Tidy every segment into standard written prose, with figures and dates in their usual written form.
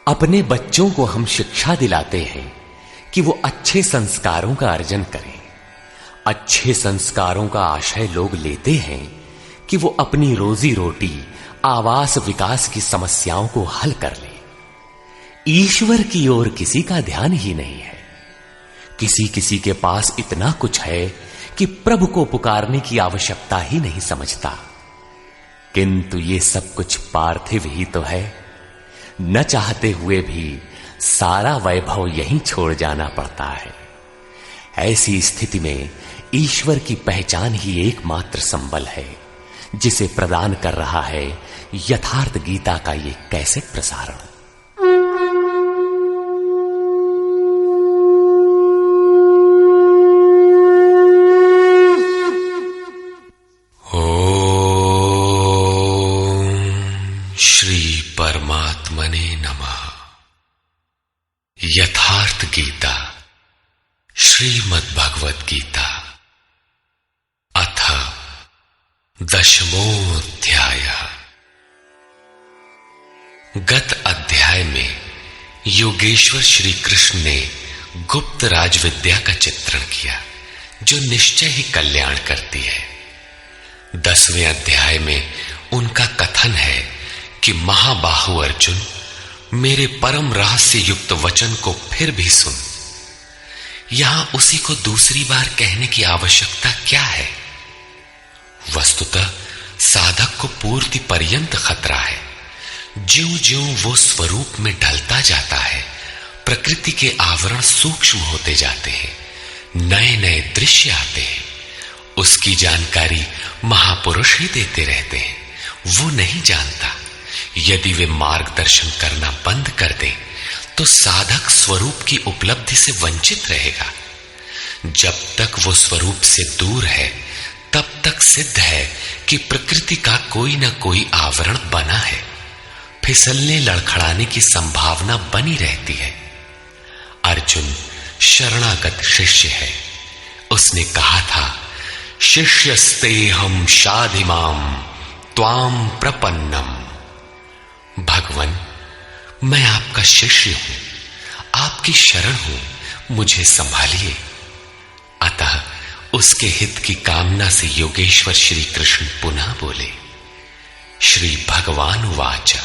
अपने बच्चों को हम शिक्षा दिलाते हैं कि वो अच्छे संस्कारों का अर्जन करें। अच्छे संस्कारों का आशय लोग लेते हैं कि वो अपनी रोजी रोटी, आवास, विकास की समस्याओं को हल कर ले। ईश्वर की ओर किसी का ध्यान ही नहीं है। किसी किसी के पास इतना कुछ है कि प्रभु को पुकारने की आवश्यकता ही नहीं समझता। किंतु ये सब कुछ पार्थिव ही तो है। न चाहते हुए भी सारा वैभव यहीं छोड़ जाना पड़ता है। ऐसी स्थिति में ईश्वर की पहचान ही एकमात्र संबल है, जिसे प्रदान कर रहा है यथार्थ गीता का ये कैसेट प्रसारण। परमात्मने नमः। यथार्थ गीता, श्रीमद् भगवद गीता, अथ 10वां। गत अध्याय में योगेश्वर श्री कृष्ण ने गुप्त राज विद्या का चित्रण किया, जो निश्चय ही कल्याण करती है। 10वें अध्याय में उनका कथन है कि महाबाहु अर्जुन, मेरे परम रहस्य युक्त वचन को फिर भी सुन। यहां उसी को दूसरी बार कहने की आवश्यकता क्या है? वस्तुतः साधक को पूर्ति पर्यंत खतरा है। ज्यों-ज्यों वो स्वरूप में ढलता जाता है, प्रकृति के आवरण सूक्ष्म होते जाते हैं, नए नए दृश्य आते हैं। उसकी जानकारी महापुरुष ही देते रहते हैं, वो नहीं जानता। यदि वे मार्गदर्शन करना बंद कर दें तो साधक स्वरूप की उपलब्धि से वंचित रहेगा। जब तक वो स्वरूप से दूर है, तब तक सिद्ध है कि प्रकृति का कोई न कोई आवरण बना है। फिसलने लड़खड़ाने की संभावना बनी रहती है। अर्जुन शरणागत शिष्य है। उसने कहा था, शिष्यस्तेहं शाधिमाम त्वाम प्रपन्नम। भगवान, मैं आपका शिष्य हूं, आपकी शरण हूं, मुझे संभालिए। अतः उसके हित की कामना से योगेश्वर श्री कृष्ण पुनः बोले। श्री भगवान उवाच।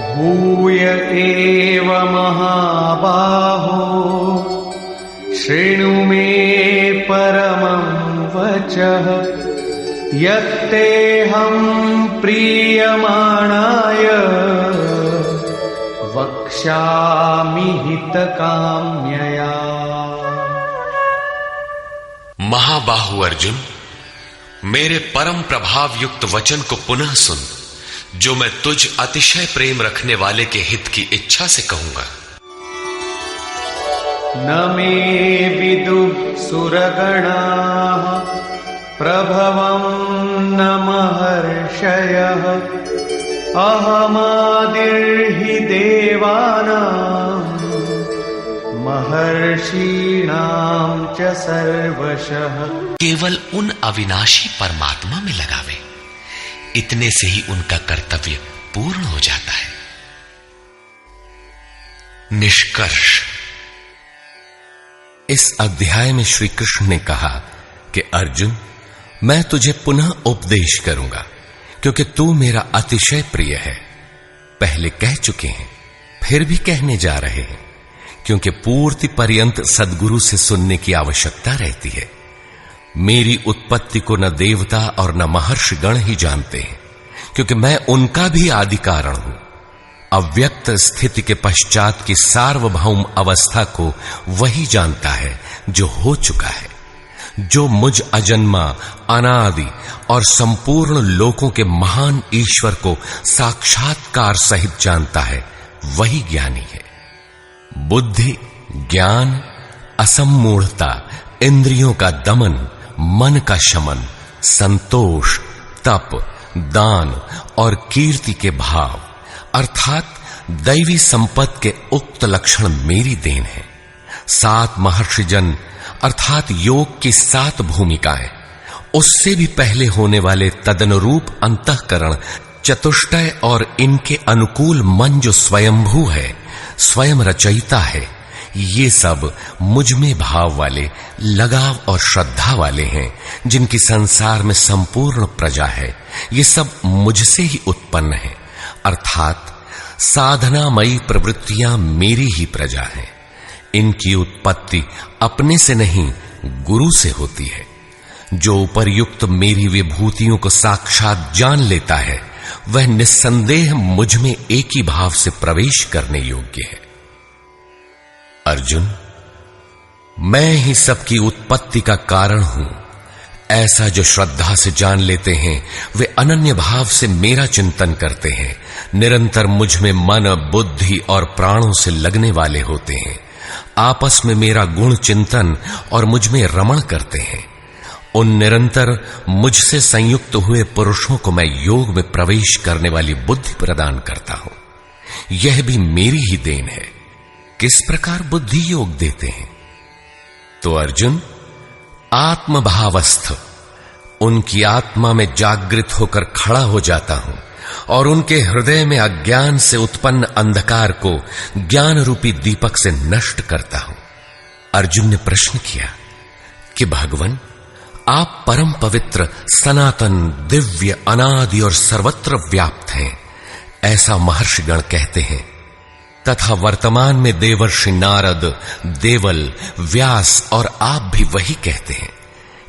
भूय एव महाबाहो शृणु मे परमं वचः यत्तेऽहं प्रीयमाणाय वक्ष्यामि हितकाम्यया। महाबाहु अर्जुन, मेरे परम प्रभाव युक्त वचन को पुनः सुन, जो मैं तुझ अतिशय प्रेम रखने वाले के हित की इच्छा से कहूंगा। न मे विदुः सुरगणाः प्रभवं न महर्षयः अहमादिर्हि देवानां महर्षीणां च सर्वशः। केवल उन अविनाशी परमात्मा में लगावे, इतने से ही उनका कर्तव्य पूर्ण हो जाता है। निष्कर्ष। इस अध्याय में श्री कृष्ण ने कहा कि अर्जुन, मैं तुझे पुनः उपदेश करूंगा, क्योंकि तू मेरा अतिशय प्रिय है। पहले कह चुके हैं, फिर भी कहने जा रहे हैं, क्योंकि पूर्ति पर्यंत सद्गुरु से सुनने की आवश्यकता रहती है। मेरी उत्पत्ति को न देवता और न महर्षि गण ही जानते हैं, क्योंकि मैं उनका भी आदि कारण हूं। अव्यक्त स्थिति के पश्चात की सार्वभौम अवस्था को वही जानता है जो हो चुका है। जो मुझ अजन्मा, अनादि और संपूर्ण लोकों के महान ईश्वर को साक्षात्कार सहित जानता है, वही ज्ञानी है। बुद्धि, ज्ञान, असम्मूढ़ता, इंद्रियों का दमन, मन का शमन, संतोष, तप, दान और कीर्ति के भाव अर्थात दैवी संपत्ति के उक्त लक्षण मेरी देन है। 7 महर्षिजन अर्थात योग की 7 भूमिकाएं उससे भी पहले होने वाले तदनुरूप अंतःकरण, चतुष्टय और इनके अनुकूल मन जो स्वयंभू है, स्वयं रचयिता है, ये सब मुझ में भाव वाले, लगाव और श्रद्धा वाले हैं, जिनकी संसार में संपूर्ण प्रजा है। ये सब मुझसे ही उत्पन्न है, अर्थात साधनामयी प्रवृत्तियां मेरी ही प्रजा हैं। इनकी उत्पत्ति अपने से नहीं, गुरु से होती है। जो उपर्युक्त मेरी विभूतियों को साक्षात जान लेता है, वह निस्संदेह मुझ में एक ही भाव से प्रवेश करने योग्य है। अर्जुन, मैं ही सबकी उत्पत्ति का कारण हूं, ऐसा जो श्रद्धा से जान लेते हैं, वे अनन्य भाव से मेरा चिंतन करते हैं, निरंतर मुझ में मन, बुद्धि और प्राणों से लगने वाले होते हैं, आपस में मेरा गुण चिंतन और मुझ में रमण करते हैं। उन निरंतर मुझसे संयुक्त हुए पुरुषों को मैं योग में प्रवेश करने वाली बुद्धि प्रदान करता हूं। यह भी मेरी ही देन है। किस प्रकार बुद्धि योग देते हैं? तो अर्जुन, आत्मभावस्थ उनकी आत्मा में जागृत होकर खड़ा हो जाता हूं और उनके हृदय में अज्ञान से उत्पन्न अंधकार को ज्ञान रूपी दीपक से नष्ट करता हूं। अर्जुन ने प्रश्न किया कि भगवान, आप परम पवित्र, सनातन, दिव्य, अनादि और सर्वत्र व्याप्त हैं, ऐसा महर्षिगण कहते हैं, तथा वर्तमान में देवर्षि नारद, देवल, व्यास और आप भी वही कहते हैं।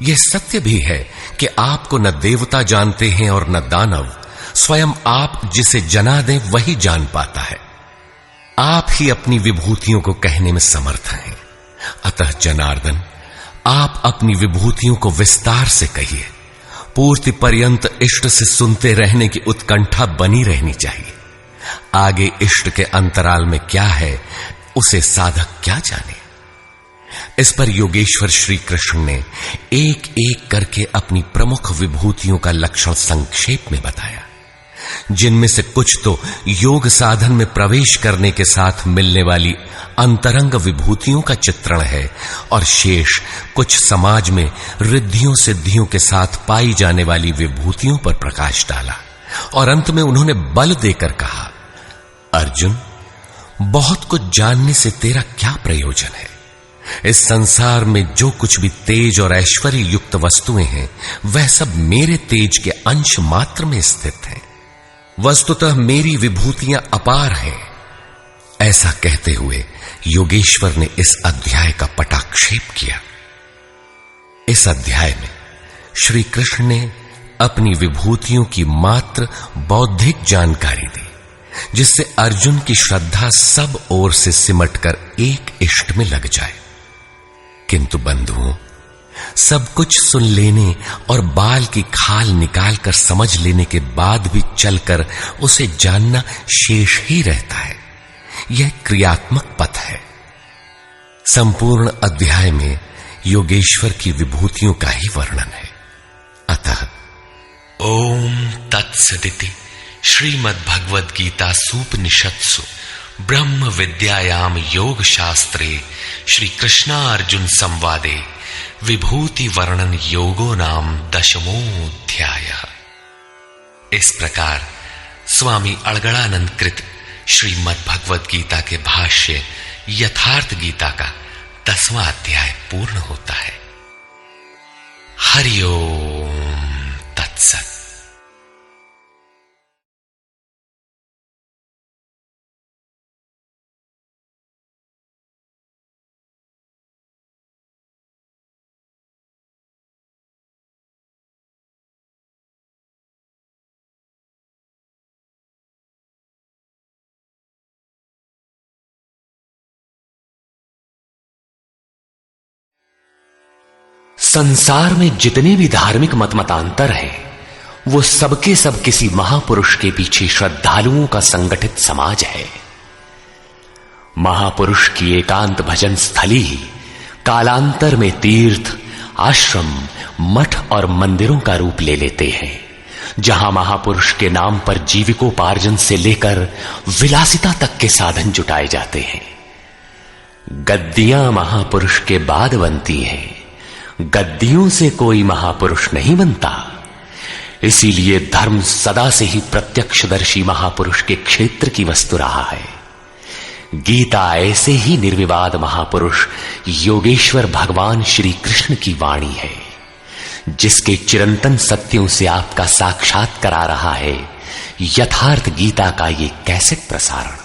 यह सत्य भी है कि आपको न देवता जानते हैं और न दानव, स्वयं आप जिसे जना दें वही जान पाता है। आप ही अपनी विभूतियों को कहने में समर्थ हैं। अतः जनार्दन, आप अपनी विभूतियों को विस्तार से कहिए। पूर्ति पर्यंत इष्ट से सुनते रहने की उत्कंठा बनी रहनी चाहिए। आगे इष्ट के अंतराल में क्या है, उसे साधक क्या जाने। इस पर योगेश्वर श्री कृष्ण ने एक एक करके अपनी प्रमुख विभूतियों का लक्षण संक्षेप में बताया, जिनमें से कुछ तो योग साधन में प्रवेश करने के साथ मिलने वाली अंतरंग विभूतियों का चित्रण है, और शेष कुछ समाज में रिद्धियों सिद्धियों के साथ पाई जाने वाली विभूतियों पर प्रकाश डाला। और अंत में उन्होंने बल देकर कहा, अर्जुन, बहुत कुछ जानने से तेरा क्या प्रयोजन है? इस संसार में जो कुछ भी तेज और ऐश्वर्य युक्त वस्तुएं हैं, वह सब मेरे तेज के अंश मात्र में स्थित हैं। वस्तुतः मेरी विभूतियां अपार हैं। ऐसा कहते हुए योगेश्वर ने इस अध्याय का पटाक्षेप किया। इस अध्याय में श्री कृष्ण ने अपनी विभूतियों की मात्र बौद्धिक जानकारी दी, जिससे अर्जुन की श्रद्धा सब ओर से सिमटकर एक इष्ट में लग जाए। किंतु बंधुओं, सब कुछ सुन लेने और बाल की खाल निकालकर समझ लेने के बाद भी चलकर उसे जानना शेष ही रहता है। यह क्रियात्मक पथ है। संपूर्ण अध्याय में योगेश्वर की विभूतियों का ही वर्णन है। अतः ओम तत्सदिति श्रीमद्भगवद गीता सूपनिषत्सु ब्रह्म विद्यायाम योग शास्त्रे श्री कृष्णार्जुन संवादे विभूति वर्णन योगो नाम 10वां। इस प्रकार स्वामी अड़गड़ानंद कृत श्रीमद्भगवद गीता के भाष्य यथार्थ गीता का 10वां अध्याय पूर्ण होता है। हरि ओम तत्सत। संसार में जितने भी धार्मिक मतमतांतर हैं, वो सबके सब किसी महापुरुष के पीछे श्रद्धालुओं का संगठित समाज है। महापुरुष की एकांत भजन स्थली ही कालांतर में तीर्थ, आश्रम, मठ और मंदिरों का रूप ले लेते हैं, जहां महापुरुष के नाम पर जीविकोपार्जन से लेकर विलासिता तक के साधन जुटाए जाते हैं। गद्दियां महापुरुष के बाद बनती हैं, गद्दियों से कोई महापुरुष नहीं बनता। इसीलिए धर्म सदा से ही प्रत्यक्षदर्शी महापुरुष के क्षेत्र की वस्तु रहा है। गीता ऐसे ही निर्विवाद महापुरुष योगेश्वर भगवान श्री कृष्ण की वाणी है, जिसके चिरंतन सत्यों से आपका साक्षात करा रहा है यथार्थ गीता का ये कैसेट प्रसारण।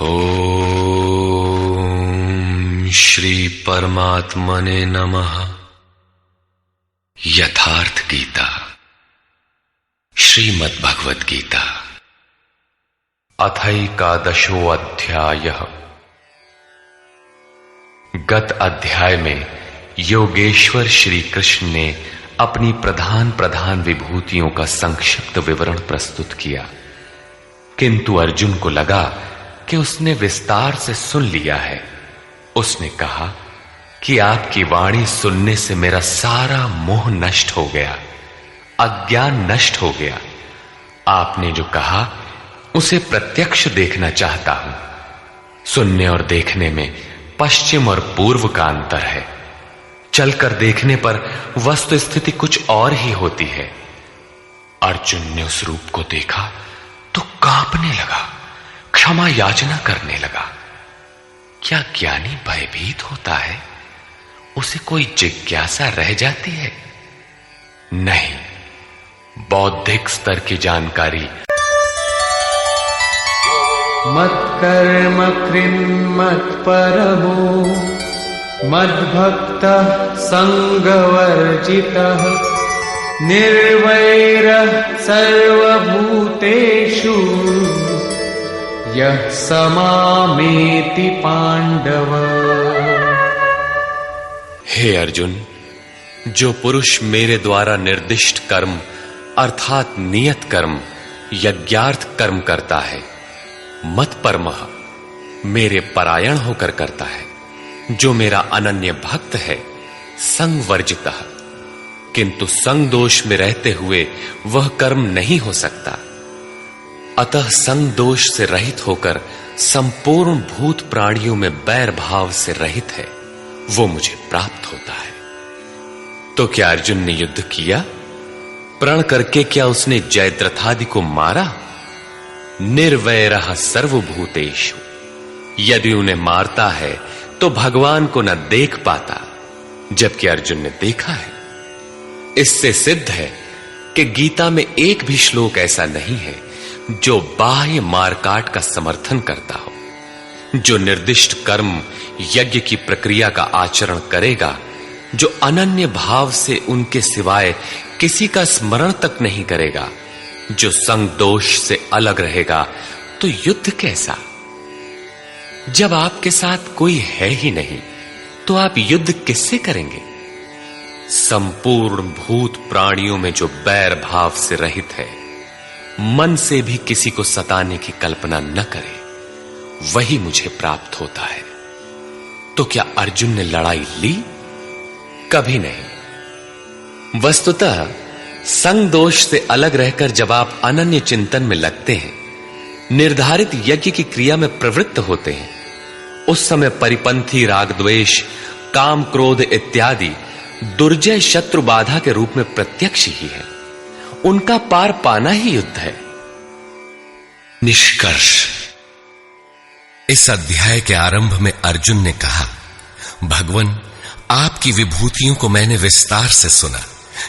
ओम श्री परमात्मने नमः। यथार्थ गीता, श्रीमद् भगवद गीता, अथैकादशो अध्यायः। गत अध्याय में योगेश्वर श्री कृष्ण ने अपनी प्रधान प्रधान विभूतियों का संक्षिप्त विवरण प्रस्तुत किया, किंतु अर्जुन को लगा कि उसने विस्तार से सुन लिया है। उसने कहा कि आपकी वाणी सुनने से मेरा सारा मोह नष्ट हो गया, अज्ञान नष्ट हो गया। आपने जो कहा उसे प्रत्यक्ष देखना चाहता हूं। सुनने और देखने में पश्चिम और पूर्व का अंतर है। चलकर देखने पर वस्तु स्थिति कुछ और ही होती है। अर्जुन ने उस रूप को देखा तो कांपने लगा, क्षमा याचना करने लगा। क्या ज्ञानी भयभीत होता है? उसे कोई जिज्ञासा रह जाती है? नहीं, बौद्धिक स्तर की जानकारी मत कर्म कृन्मत परमो मद्भक्तः संगवर्जितः निर्वैरः सर्वभूतेषु यः समामेति पांडव। हे अर्जुन, जो पुरुष मेरे द्वारा निर्दिष्ट कर्म अर्थात नियत कर्म यज्ञार्थ कर्म करता है, मत परमः मेरे परायण होकर करता है, जो मेरा अनन्य भक्त है, संग वर्जितः किंतु संग दोष में रहते हुए वह कर्म नहीं हो सकता। अतः संग दोष से रहित होकर संपूर्ण भूत प्राणियों में बैर भाव से रहित है, वो मुझे प्राप्त होता है। तो क्या अर्जुन ने युद्ध किया? प्रण करके क्या उसने जयद्रथादि को मारा? निर्वैरः सर्वभूतेषु, यदि उन्हें मारता है तो भगवान को न देख पाता, जबकि अर्जुन ने देखा है। इससे सिद्ध है कि गीता में एक भी श्लोक ऐसा नहीं है जो बाह्य मारकाट का समर्थन करता हो। जो निर्दिष्ट कर्म यज्ञ की प्रक्रिया का आचरण करेगा, जो अनन्य भाव से उनके सिवाय किसी का स्मरण तक नहीं करेगा, जो संग दोष से अलग रहेगा, तो युद्ध कैसा? जब आपके साथ कोई है ही नहीं तो आप युद्ध किससे करेंगे? संपूर्ण भूत प्राणियों में जो बैर भाव से रहित है, मन से भी किसी को सताने की कल्पना न करे, वही मुझे प्राप्त होता है। तो क्या अर्जुन ने लड़ाई ली? कभी नहीं। वस्तुतः संग दोष से अलग रहकर जब आप अनन्य चिंतन में लगते हैं, निर्धारित यज्ञ की क्रिया में प्रवृत्त होते हैं, उस समय परिपंथी राग द्वेष, काम क्रोध इत्यादि दुर्जय शत्रु बाधा के रूप में प्रत्यक्ष ही है। उनका पार पाना ही युद्ध है। निष्कर्ष, इस अध्याय के आरंभ में अर्जुन ने कहा, भगवान, आपकी विभूतियों को मैंने विस्तार से सुना,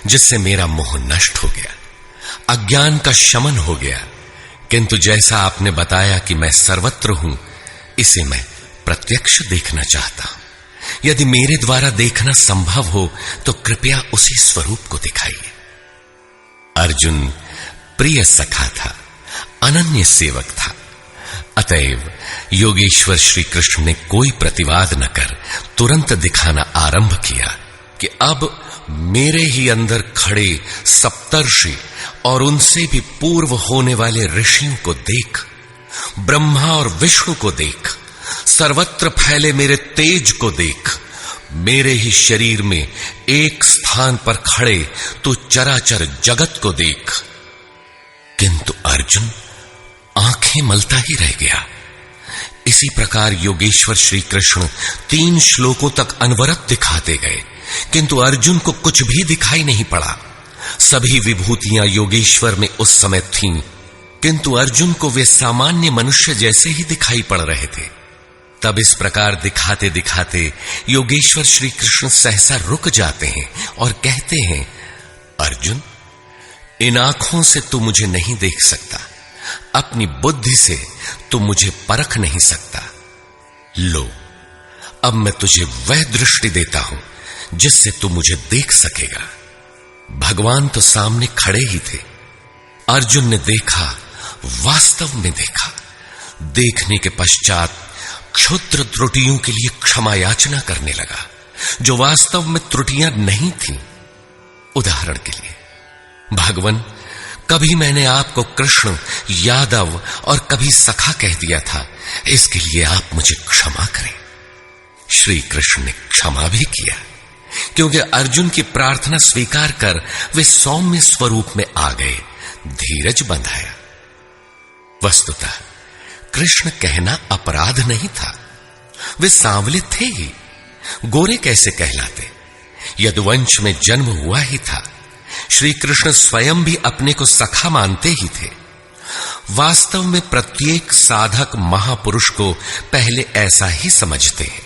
जिससे मेरा मोह नष्ट हो गया, अज्ञान का शमन हो गया। किंतु जैसा आपने बताया कि मैं सर्वत्र हूं, इसे मैं प्रत्यक्ष देखना चाहता हूं। यदि मेरे द्वारा देखना संभव हो तो कृपया उसी स्वरूप को दिखाइए। अर्जुन प्रिय सखा था, अनन्य सेवक था। अतएव योगेश्वर श्री कृष्ण ने कोई प्रतिवाद न कर तुरंत दिखाना आरंभ किया कि अब मेरे ही अंदर खड़े सप्तर्षि और उनसे भी पूर्व होने वाले ऋषियों को देख, ब्रह्मा और विष्णु को देख, सर्वत्र फैले मेरे तेज को देख, मेरे ही शरीर में एक स्थान पर खड़े तू चराचर जगत को देख। किंतु अर्जुन आंखें मलता ही रह गया। इसी प्रकार योगेश्वर श्री कृष्ण 3 श्लोकों तक अनवरत दिखाते गए, किंतु अर्जुन को कुछ भी दिखाई नहीं पड़ा। सभी विभूतियां योगेश्वर में उस समय थीं, किंतु अर्जुन को वे सामान्य मनुष्य जैसे ही दिखाई पड़ रहे थे। तब इस प्रकार दिखाते दिखाते योगेश्वर श्री कृष्ण सहसा रुक जाते हैं और कहते हैं, अर्जुन, इन आंखों से तू मुझे नहीं देख सकता, अपनी बुद्धि से तू मुझे परख नहीं सकता। लो, अब मैं तुझे वह दृष्टि देता हूं जिससे तू मुझे देख सकेगा। भगवान तो सामने खड़े ही थे। अर्जुन ने देखा, वास्तव में देखा। देखने के पश्चात क्षुद्र त्रुटियों के लिए क्षमा याचना करने लगा, जो वास्तव में त्रुटियां नहीं थीं। उदाहरण के लिए, भगवान, कभी मैंने आपको कृष्ण, यादव और कभी सखा कह दिया था, इसके लिए आप मुझे क्षमा करें। श्री कृष्ण ने क्षमा भी किया, क्योंकि अर्जुन की प्रार्थना स्वीकार कर वे सौम्य स्वरूप में आ गए, धीरज बंधाया। वस्तुतः कृष्ण कहना अपराध नहीं था। वे सांवले थे ही, गोरे कैसे कहलाते? यदुवंश में जन्म हुआ ही था। श्री कृष्ण स्वयं भी अपने को सखा मानते ही थे। वास्तव में प्रत्येक साधक महापुरुष को पहले ऐसा ही समझते हैं।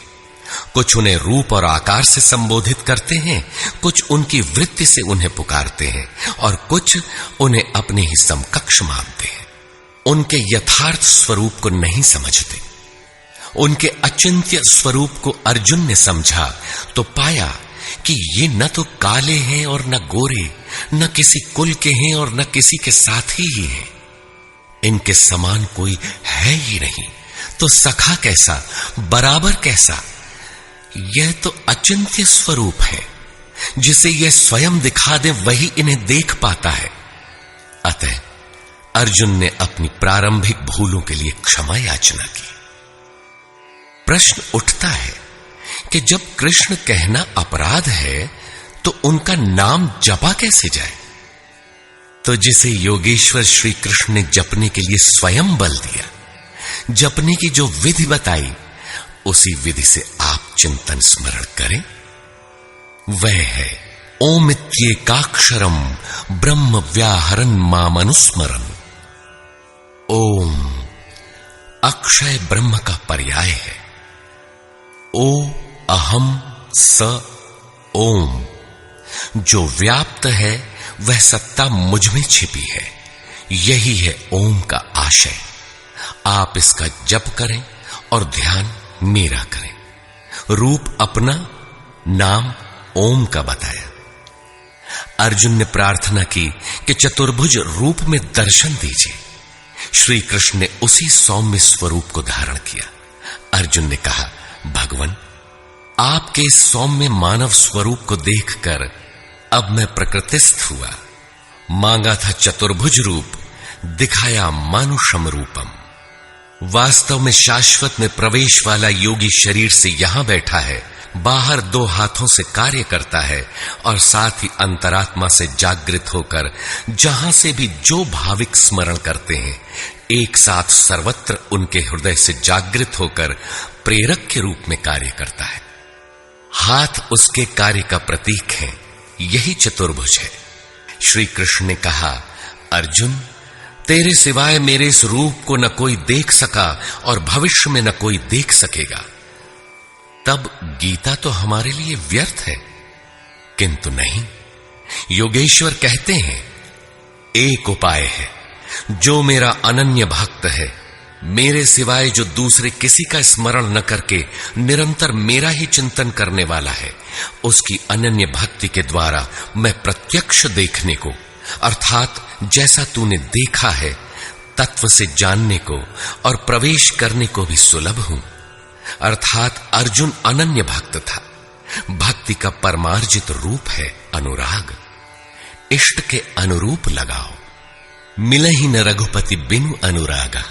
कुछ उन्हें रूप और आकार से संबोधित करते हैं, कुछ उनकी वृत्ति से उन्हें पुकारते हैं, और कुछ उन्हें अपने ही समकक्ष मानते हैं। उनके यथार्थ स्वरूप को नहीं समझते। उनके अचिंत्य स्वरूप को अर्जुन ने समझा तो पाया कि ये न तो काले हैं और न गोरे, न किसी कुल के हैं और न किसी के साथी ही हैं। इनके समान कोई है ही नहीं, तो सखा कैसा, बराबर कैसा? यह तो अचिंत्य स्वरूप है। जिसे यह स्वयं दिखा दे वही इन्हें देख पाता है। अतः अर्जुन ने अपनी प्रारंभिक भूलों के लिए क्षमा याचना की। प्रश्न उठता है कि जब कृष्ण कहना अपराध है तो उनका नाम जपा कैसे जाए? तो जिसे योगेश्वर श्री कृष्ण ने जपने के लिए स्वयं बल दिया, जपने की जो विधि बताई, उसी विधि से आप चिंतन स्मरण करें। वह है ओमित्येकाक्षरम ब्रह्म व्याहरन् मामनुस्मरन्। ओम अक्षय ब्रह्म का पर्याय है। ओ अहम स ओम, जो व्याप्त है वह सत्ता मुझ में छिपी है। यही है ओम का आशय। आप इसका जप करें और ध्यान मेरा करें। रूप अपना, नाम ओम का बताया। अर्जुन ने प्रार्थना की कि चतुर्भुज रूप में दर्शन दीजिए। श्री कृष्ण ने उसी सौम्य स्वरूप को धारण किया। अर्जुन ने कहा, भगवान, आपके इस सौम्य मानव स्वरूप को देखकर अब मैं प्रकृतिस्थ हुआ। मांगा था चतुर्भुज रूप, दिखाया मानुषम रूपम। वास्तव में शाश्वत में प्रवेश वाला योगी शरीर से यहां बैठा है, बाहर 2 हाथों से कार्य करता है और साथ ही अंतरात्मा से जागृत होकर जहां से भी जो भाविक स्मरण करते हैं, एक साथ सर्वत्र उनके हृदय से जागृत होकर प्रेरक के रूप में कार्य करता है। हाथ उसके कार्य का प्रतीक है। यही चतुर्भुज है। श्री कृष्ण ने कहा, अर्जुन, तेरे सिवाय मेरे इस रूप को न कोई देख सका और भविष्य में न कोई देख सकेगा। तब गीता तो हमारे लिए व्यर्थ है। किंतु नहीं, योगेश्वर कहते हैं, एक उपाय है। जो मेरा अनन्य भक्त है, मेरे सिवाय जो दूसरे किसी का स्मरण न करके निरंतर मेरा ही चिंतन करने वाला है, उसकी अनन्य भक्ति के द्वारा मैं प्रत्यक्ष देखने को, अर्थात जैसा तूने देखा है, तत्व से जानने को और प्रवेश करने को भी सुलभ हूं। अर्थात अर्जुन अनन्य भक्त था। भक्ति का परमार्जित रूप है अनुराग। इष्ट के अनुरूप लगाओ। मिले ही न रघुपति बिनु अनुरागा।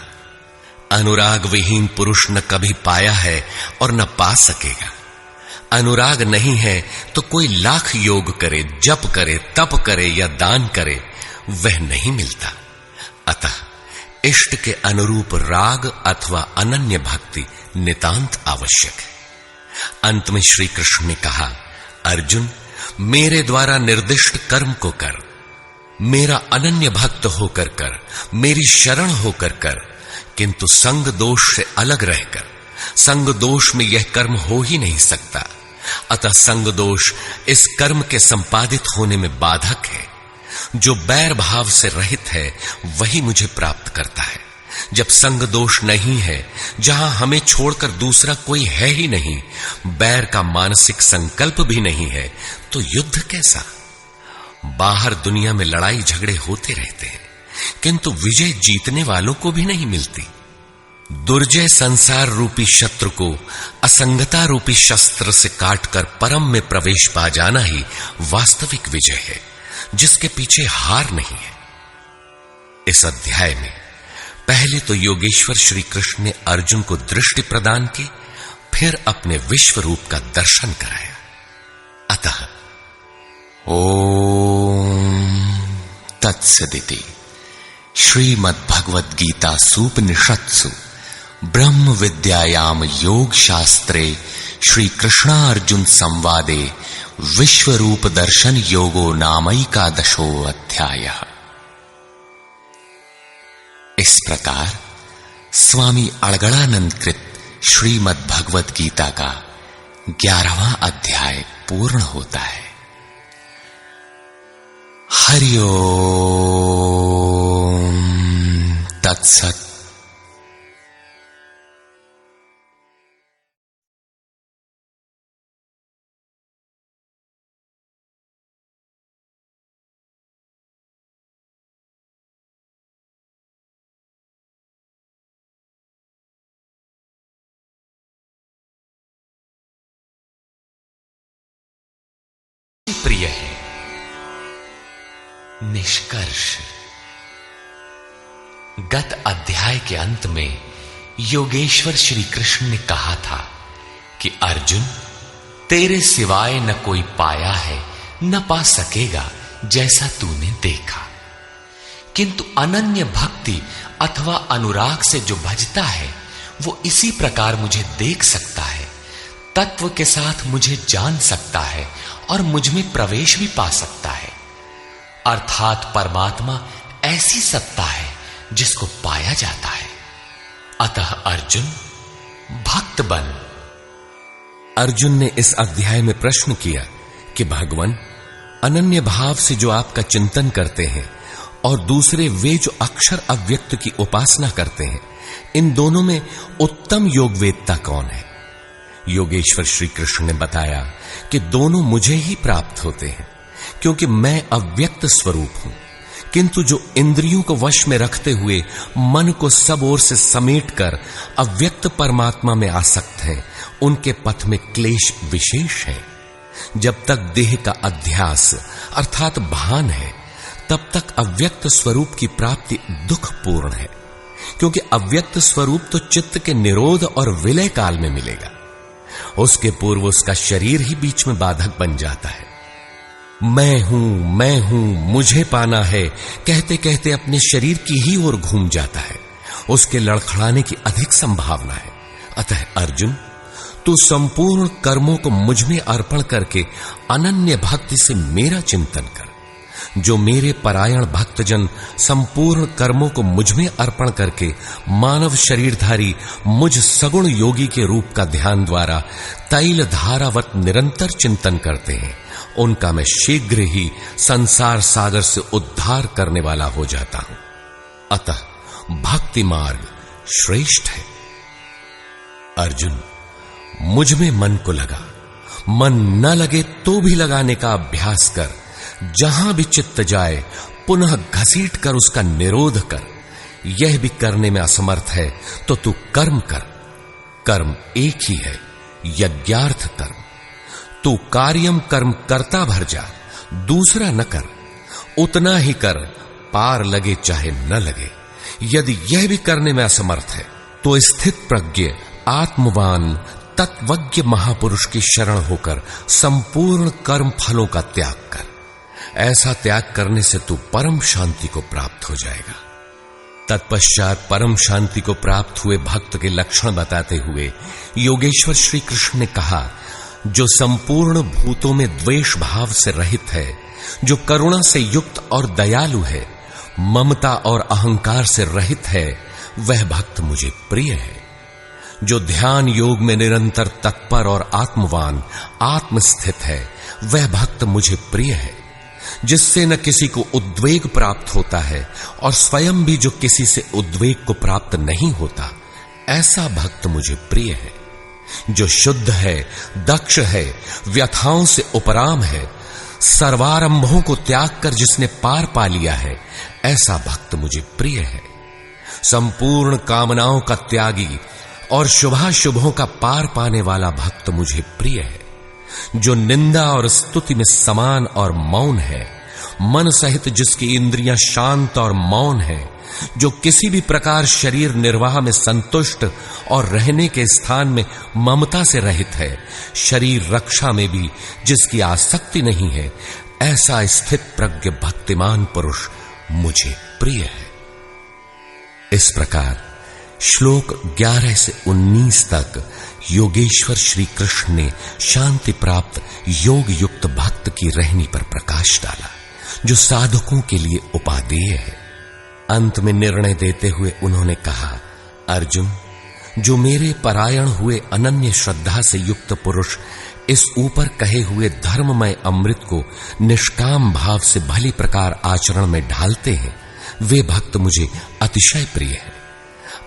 अनुराग विहीन पुरुष न कभी पाया है और न पा सकेगा। अनुराग नहीं है तो कोई लाख योग करे, जप करे, तप करे या दान करे, वह नहीं मिलता। अतः इष्ट के अनुरूप राग अथवा अनन्य भक्ति नितांत आवश्यक है। अंत में श्री कृष्ण ने कहा, अर्जुन, मेरे द्वारा निर्दिष्ट कर्म को कर, मेरा अनन्य भक्त होकर कर, मेरी शरण होकर कर, किंतु संग दोष से अलग रहकर। संग दोष में यह कर्म हो ही नहीं सकता, अतः संग दोष इस कर्म के संपादित होने में बाधक है। जो बैर भाव से रहित है वही मुझे प्राप्त करता है। जब संग दोष नहीं है, जहां हमें छोड़कर दूसरा कोई है ही नहीं, बैर का मानसिक संकल्प भी नहीं है, तो युद्ध कैसा? बाहर दुनिया में लड़ाई झगड़े होते रहते हैं, किंतु विजय जीतने वालों को भी नहीं मिलती। दुर्जय संसार रूपी शत्रु को असंगता रूपी शस्त्र से काटकर परम में प्रवेश पा जाना ही वास्तविक विजय है, जिसके पीछे हार नहीं है। इस अध्याय में पहले तो योगेश्वर श्री कृष्ण ने अर्जुन को दृष्टि प्रदान की, फिर अपने विश्व रूप का दर्शन कराया। अतः ओम तत्सदिति श्रीमद्भगवद गीता सूपनिषत्सु ब्रह्म विद्यायाम योग शास्त्रे श्री कृष्णार्जुन संवादे विश्वरूप दर्शन योगो नामैकादशो अध्यायः। इस प्रकार स्वामी अड़गड़ानंद कृत श्रीमद् भगवद गीता का 11वां अध्याय पूर्ण होता है। हरि ओम तत्सत्। प्रिय है। निष्कर्ष। गत अध्याय के अंत में योगेश्वर श्री कृष्ण ने कहा था कि अर्जुन, तेरे सिवाय न कोई पाया है न पा सकेगा जैसा तूने देखा, किंतु अनन्य भक्ति अथवा अनुराग से जो भजता है वो इसी प्रकार मुझे देख सकता है, तत्व के साथ मुझे जान सकता है और मुझ में प्रवेश भी पा सकता है। अर्थात परमात्मा ऐसी सत्ता है जिसको पाया जाता है। अतः अर्जुन, भक्त बन। अर्जुन ने इस अध्याय में प्रश्न किया कि भगवान, अनन्य भाव से जो आपका चिंतन करते हैं और दूसरे वे जो अक्षर अव्यक्त की उपासना करते हैं, इन दोनों में उत्तम योगवेदता कौन है? योगेश्वर श्री कृष्ण ने बताया कि दोनों मुझे ही प्राप्त होते हैं, क्योंकि मैं अव्यक्त स्वरूप हूं, किंतु जो इंद्रियों को वश में रखते हुए मन को सब ओर से समेटकर अव्यक्त परमात्मा में आसक्त हैं, उनके पथ में क्लेश विशेष है। जब तक देह का अध्यास अर्थात भान है, तब तक अव्यक्त स्वरूप की प्राप्ति दुखपूर्ण है, क्योंकि अव्यक्त स्वरूप तो चित्त के निरोध और विलय काल में मिलेगा। उसके पूर्व उसका शरीर ही बीच में बाधक बन जाता है। मैं हूं, मुझे पाना है कहते कहते अपने शरीर की ही ओर घूम जाता है। उसके लड़खड़ाने की अधिक संभावना है। अतः अर्जुन, तू संपूर्ण कर्मों को मुझ में अर्पण करके अनन्य भक्ति से मेरा चिंतन कर। जो मेरे परायण भक्तजन संपूर्ण कर्मों को मुझ में अर्पण करके मानव शरीरधारी मुझ सगुण योगी के रूप का ध्यान द्वारा तैल धारावत निरंतर चिंतन करते हैं, उनका मैं शीघ्र ही संसार सागर से उद्धार करने वाला हो जाता हूं। अतः भक्ति मार्ग श्रेष्ठ है। अर्जुन, मुझ में मन को लगा, मन न लगे तो भी लगाने का अभ्यास कर। जहां भी चित्त जाए पुनः घसीट कर उसका निरोध कर। यह भी करने में असमर्थ है तो तू कर्म कर। कर्म एक ही है, यज्ञार्थ कर्म। तू कार्यम कर्म करता भर जा, दूसरा न कर। उतना ही कर, पार लगे चाहे न लगे। यदि यह भी करने में असमर्थ है तो स्थित प्रज्ञ आत्मवान तत्वज्ञ महापुरुष की शरण होकर संपूर्ण कर्म फलों का त्याग कर। ऐसा त्याग करने से तू परम शांति को प्राप्त हो जाएगा। तत्पश्चात परम शांति को प्राप्त हुए भक्त के लक्षण बताते हुए योगेश्वर श्री कृष्ण ने कहा, जो संपूर्ण भूतों में द्वेष भाव से रहित है, जो करुणा से युक्त और दयालु है, ममता और अहंकार से रहित है, वह भक्त मुझे प्रिय है। जो ध्यान योग में निरंतर तत्पर और आत्मवान आत्मस्थित है, वह भक्त मुझे प्रिय है। जिससे न किसी को उद्वेग प्राप्त होता है और स्वयं भी जो किसी से उद्वेग को प्राप्त नहीं होता, ऐसा भक्त मुझे प्रिय है। जो शुद्ध है, दक्ष है, व्यथाओं से उपराम है, सर्वारंभों को त्याग कर जिसने पार पा लिया है, ऐसा भक्त मुझे प्रिय है। संपूर्ण कामनाओं का त्यागी और शुभाशुभों का पार पाने वाला भक्त मुझे प्रिय है। जो निंदा और स्तुति में समान और मौन है, मन सहित जिसकी इंद्रियां शांत और मौन है, जो किसी भी प्रकार शरीर निर्वाह में संतुष्ट और रहने के स्थान में ममता से रहित है, शरीर रक्षा में भी जिसकी आसक्ति नहीं है, ऐसा स्थित प्रज्ञ भक्तिमान पुरुष मुझे प्रिय है। इस प्रकार श्लोक 11 से 19 तक योगेश्वर श्री कृष्ण ने शांति प्राप्त योग युक्त भक्त की रहनी पर प्रकाश डाला, जो साधकों के लिए उपादेय है। अंत में निर्णय देते हुए उन्होंने कहा, अर्जुन, जो मेरे परायण हुए अनन्य श्रद्धा से युक्त पुरुष इस ऊपर कहे हुए धर्ममय अमृत को निष्काम भाव से भली प्रकार आचरण में ढालते हैं, वे भक्त मुझे अतिशय प्रिय है।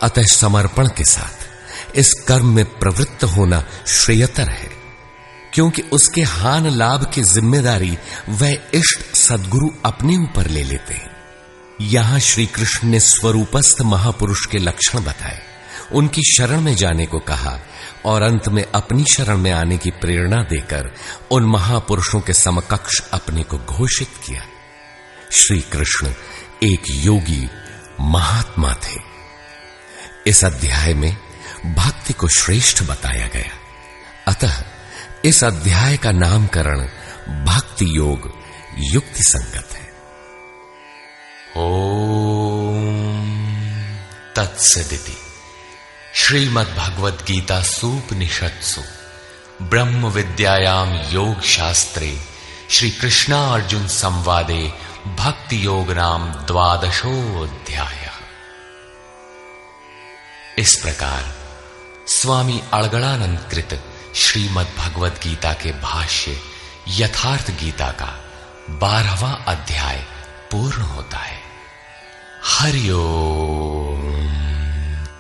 अतः समर्पण के साथ इस कर्म में प्रवृत्त होना श्रेयतर है, क्योंकि उसके हान लाभ की जिम्मेदारी वह इष्ट सद्गुरु अपने ऊपर ले लेते हैं। यहां श्री कृष्ण ने स्वरूपस्थ महापुरुष के लक्षण बताए, उनकी शरण में जाने को कहा और अंत में अपनी शरण में आने की प्रेरणा देकर उन महापुरुषों के समकक्ष अपने को घोषित किया। श्री कृष्ण एक योगी महात्मा थे। इस अध्याय में भक्ति को श्रेष्ठ बताया गया, अतः इस अध्याय का नामकरण भक्ति योग युक्ति संगत है। ओम तत्सदिति श्रीमद् भगवद गीता सूपनिषत्सु ब्रह्म विद्यायाम योग शास्त्रे श्री कृष्णा अर्जुन संवादे भक्ति योग नाम 12वां। इस प्रकार स्वामी अड़गड़ानंद कृत श्रीमद् भगवद गीता के भाष्य यथार्थ गीता का 12वां अध्याय पूर्ण होता है। हरि ओम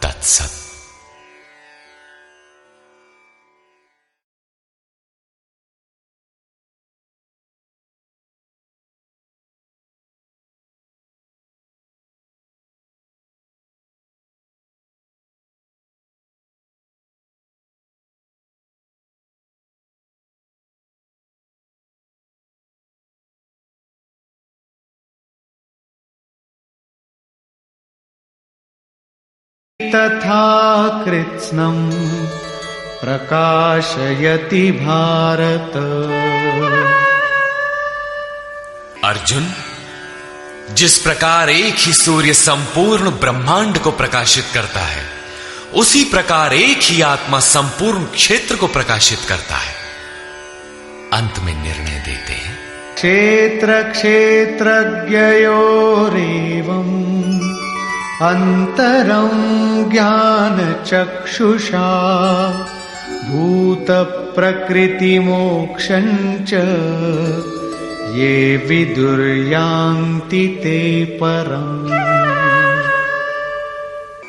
तत्सत। तथा कृत्स्नम् प्रकाशयति भारत। अर्जुन, जिस प्रकार एक ही सूर्य संपूर्ण ब्रह्मांड को प्रकाशित करता है, उसी प्रकार एक ही आत्मा संपूर्ण क्षेत्र को प्रकाशित करता है। अंत में निर्णय देते हैं, क्षेत्र क्षेत्रज्ञयोरेवम् अंतरं ज्ञान चक्षुषा भूत प्रकृति मोक्षंच ये विदुर्यान्ति ते परम्।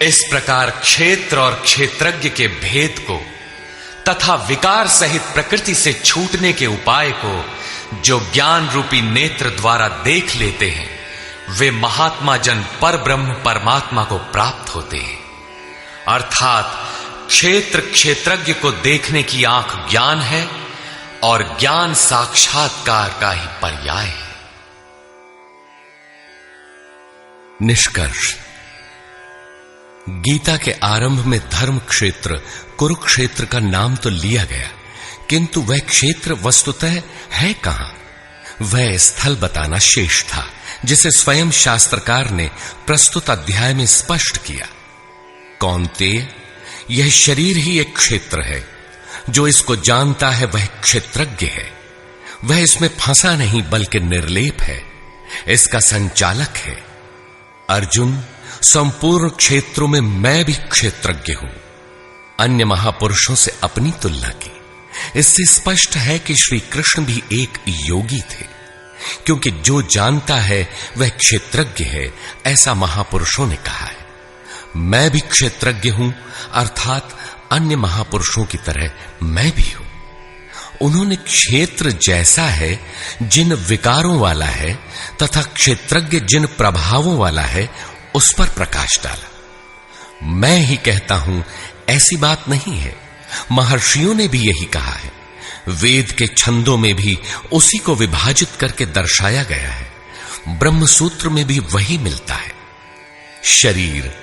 इस प्रकार क्षेत्र और क्षेत्रज्ञ के भेद को तथा विकार सहित प्रकृति से छूटने के उपाय को जो ज्ञान रूपी नेत्र द्वारा देख लेते हैं, वे महात्मा जन पर ब्रह्म परमात्मा को प्राप्त होते हैं। अर्थात क्षेत्र क्षेत्रज्ञ को देखने की आंख ज्ञान है और ज्ञान साक्षात्कार का ही पर्याय है। निष्कर्ष, गीता के आरंभ में धर्म क्षेत्र कुरुक्षेत्र का नाम तो लिया गया, किंतु वह क्षेत्र वस्तुतः है कहां, वह स्थल बताना शेष था, जिसे स्वयं शास्त्रकार ने प्रस्तुत अध्याय में स्पष्ट किया। कौन्तेय, यह शरीर ही एक क्षेत्र है। जो इसको जानता है वह क्षेत्रज्ञ है। वह इसमें फंसा नहीं बल्कि निर्लेप है, इसका संचालक है। अर्जुन, संपूर्ण क्षेत्रों में मैं भी क्षेत्रज्ञ हूं। अन्य महापुरुषों से अपनी तुलना की। इससे स्पष्ट है कि श्री कृष्ण भी एक योगी थे, क्योंकि जो जानता है वह क्षेत्रज्ञ है, ऐसा महापुरुषों ने कहा है। मैं भी क्षेत्रज्ञ हूं, अर्थात अन्य महापुरुषों की तरह मैं भी हूं। उन्होंने क्षेत्र जैसा है जिन विकारों वाला है तथा क्षेत्रज्ञ जिन प्रभावों वाला है उस पर प्रकाश डाला। मैं ही कहता हूं ऐसी बात नहीं है, महर्षियों ने भी यही कहा है। वेद के छंदों में भी उसी को विभाजित करके दर्शाया गया है। ब्रह्म सूत्र में भी वही मिलता है। शरीर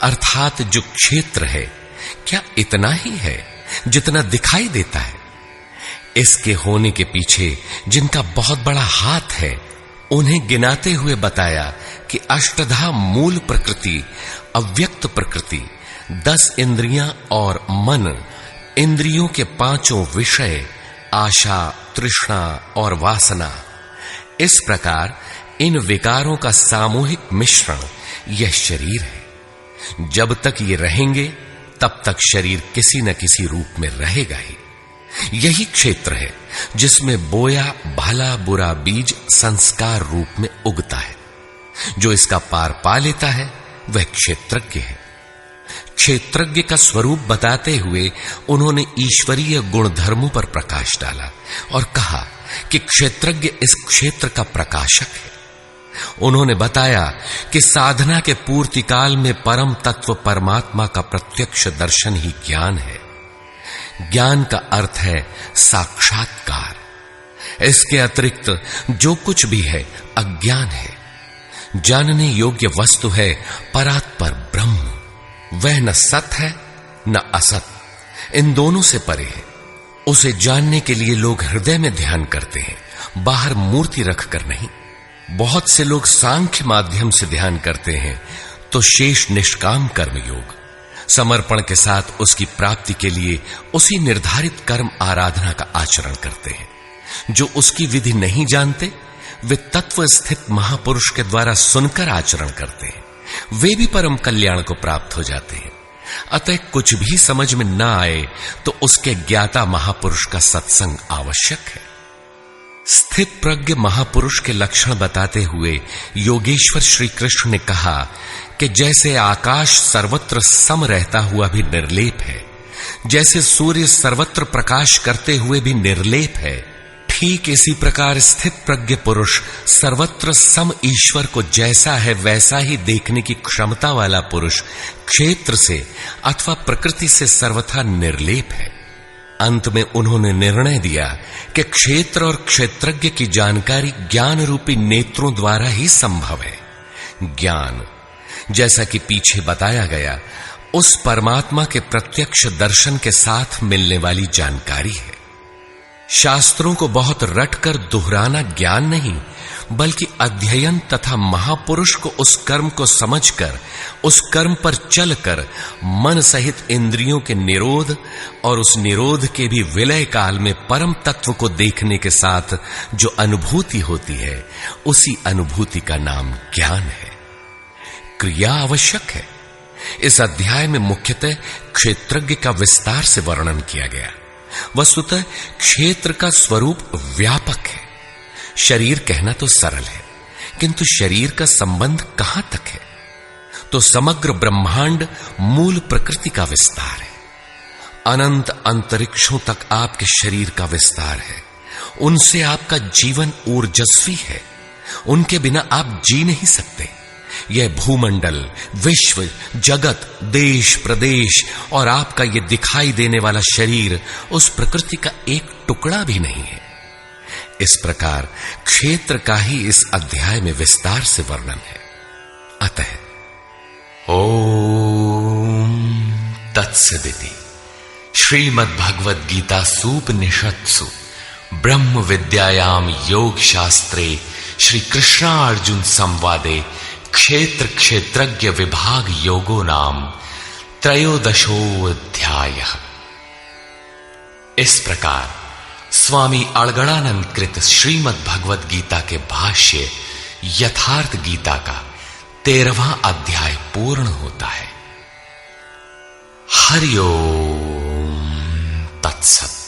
अर्थात जो क्षेत्र है, क्या इतना ही है जितना दिखाई देता है? इसके होने के पीछे जिनका बहुत बड़ा हाथ है, उन्हें गिनाते हुए बताया कि अष्टधा मूल प्रकृति, अव्यक्त प्रकृति, 10 इंद्रियां और मन, इंद्रियों के 5 विषय, आशा, तृष्णा और वासना, इस प्रकार इन विकारों का सामूहिक मिश्रण यह शरीर है। जब तक ये रहेंगे तब तक शरीर किसी न किसी रूप में रहेगा ही। यही क्षेत्र है जिसमें बोया भला बुरा बीज संस्कार रूप में उगता है। जो इसका पार पा लेता है वह क्षेत्रज्ञ है। क्षेत्रज्ञ का स्वरूप बताते हुए उन्होंने ईश्वरीय गुणधर्मों पर प्रकाश डाला और कहा कि क्षेत्रज्ञ इस क्षेत्र का प्रकाशक है। उन्होंने बताया कि साधना के पूर्ति काल में परम तत्व परमात्मा का प्रत्यक्ष दर्शन ही ज्ञान है। ज्ञान का अर्थ है साक्षात्कार। इसके अतिरिक्त जो कुछ भी है अज्ञान है। जानने योग्य वस्तु है परात्पर ब्रह्म। वह न सत है न असत, इन दोनों से परे है। उसे जानने के लिए लोग हृदय में ध्यान करते हैं, बाहर मूर्ति रखकर नहीं। बहुत से लोग सांख्य माध्यम से ध्यान करते हैं, तो शेष निष्काम कर्म योग, समर्पण के साथ उसकी प्राप्ति के लिए उसी निर्धारित कर्म आराधना का आचरण करते हैं। जो उसकी विधि नहीं जानते, वे तत्व स्थित महापुरुष के द्वारा सुनकर आचरण करते हैं। वे भी परम कल्याण को प्राप्त हो जाते हैं। अतः कुछ भी समझ में न आए तो उसके ज्ञाता महापुरुष का सत्संग आवश्यक है। स्थित प्रज्ञ महापुरुष के लक्षण बताते हुए योगेश्वर श्री कृष्ण ने कहा कि जैसे आकाश सर्वत्र सम रहता हुआ भी निर्लेप है, जैसे सूर्य सर्वत्र प्रकाश करते हुए भी निर्लेप है, ठीक इसी प्रकार स्थित प्रज्ञ पुरुष सर्वत्र सम ईश्वर को जैसा है वैसा ही देखने की क्षमता वाला पुरुष क्षेत्र से अथवा प्रकृति से सर्वथा निर्लेप है। अंत में उन्होंने निर्णय दिया कि क्षेत्र और क्षेत्रज्ञ की जानकारी ज्ञान रूपी नेत्रों द्वारा ही संभव है। ज्ञान, जैसा कि पीछे बताया गया, उस परमात्मा के प्रत्यक्ष दर्शन के साथ मिलने वाली जानकारी है। शास्त्रों को बहुत रटकर दोहराना ज्ञान नहीं, बल्कि अध्ययन तथा महापुरुष को उस कर्म को समझकर उस कर्म पर चलकर मन सहित इंद्रियों के निरोध और उस निरोध के भी विलय काल में परम तत्व को देखने के साथ जो अनुभूति होती है, उसी अनुभूति का नाम ज्ञान है। क्रिया आवश्यक है। इस अध्याय में मुख्यतः क्षेत्रज्ञ का विस्तार से वर्णन किया गया। वस्तुतः क्षेत्र का स्वरूप व्यापक है। शरीर कहना तो सरल है, किंतु शरीर का संबंध कहां तक है? तो समग्र ब्रह्मांड मूल प्रकृति का विस्तार है। अनंत अंतरिक्षों तक आपके शरीर का विस्तार है। उनसे आपका जीवन ऊर्जस्वी है। उनके बिना आप जी नहीं सकते। यह भूमंडल, विश्व, जगत, देश, प्रदेश और आपका यह दिखाई देने वाला शरीर उस प्रकृति का एक टुकड़ा भी नहीं है। इस प्रकार क्षेत्र का ही इस अध्याय में विस्तार से वर्णन है। अतः ओम तत्सदिति श्रीमद् भगवद गीता सूपनिषत्सु ब्रह्म विद्यायाम योग शास्त्रे श्री कृष्णार्जुन संवादे क्षेत्र क्षेत्रज्ञ विभाग योगो नाम त्रयोदशोऽध्यायः। इस प्रकार स्वामी अड़गड़ानंद कृत श्रीमद् भगवद गीता के भाष्य यथार्थ गीता का 13वां अध्याय पूर्ण होता है। हरि ओम तत्सत।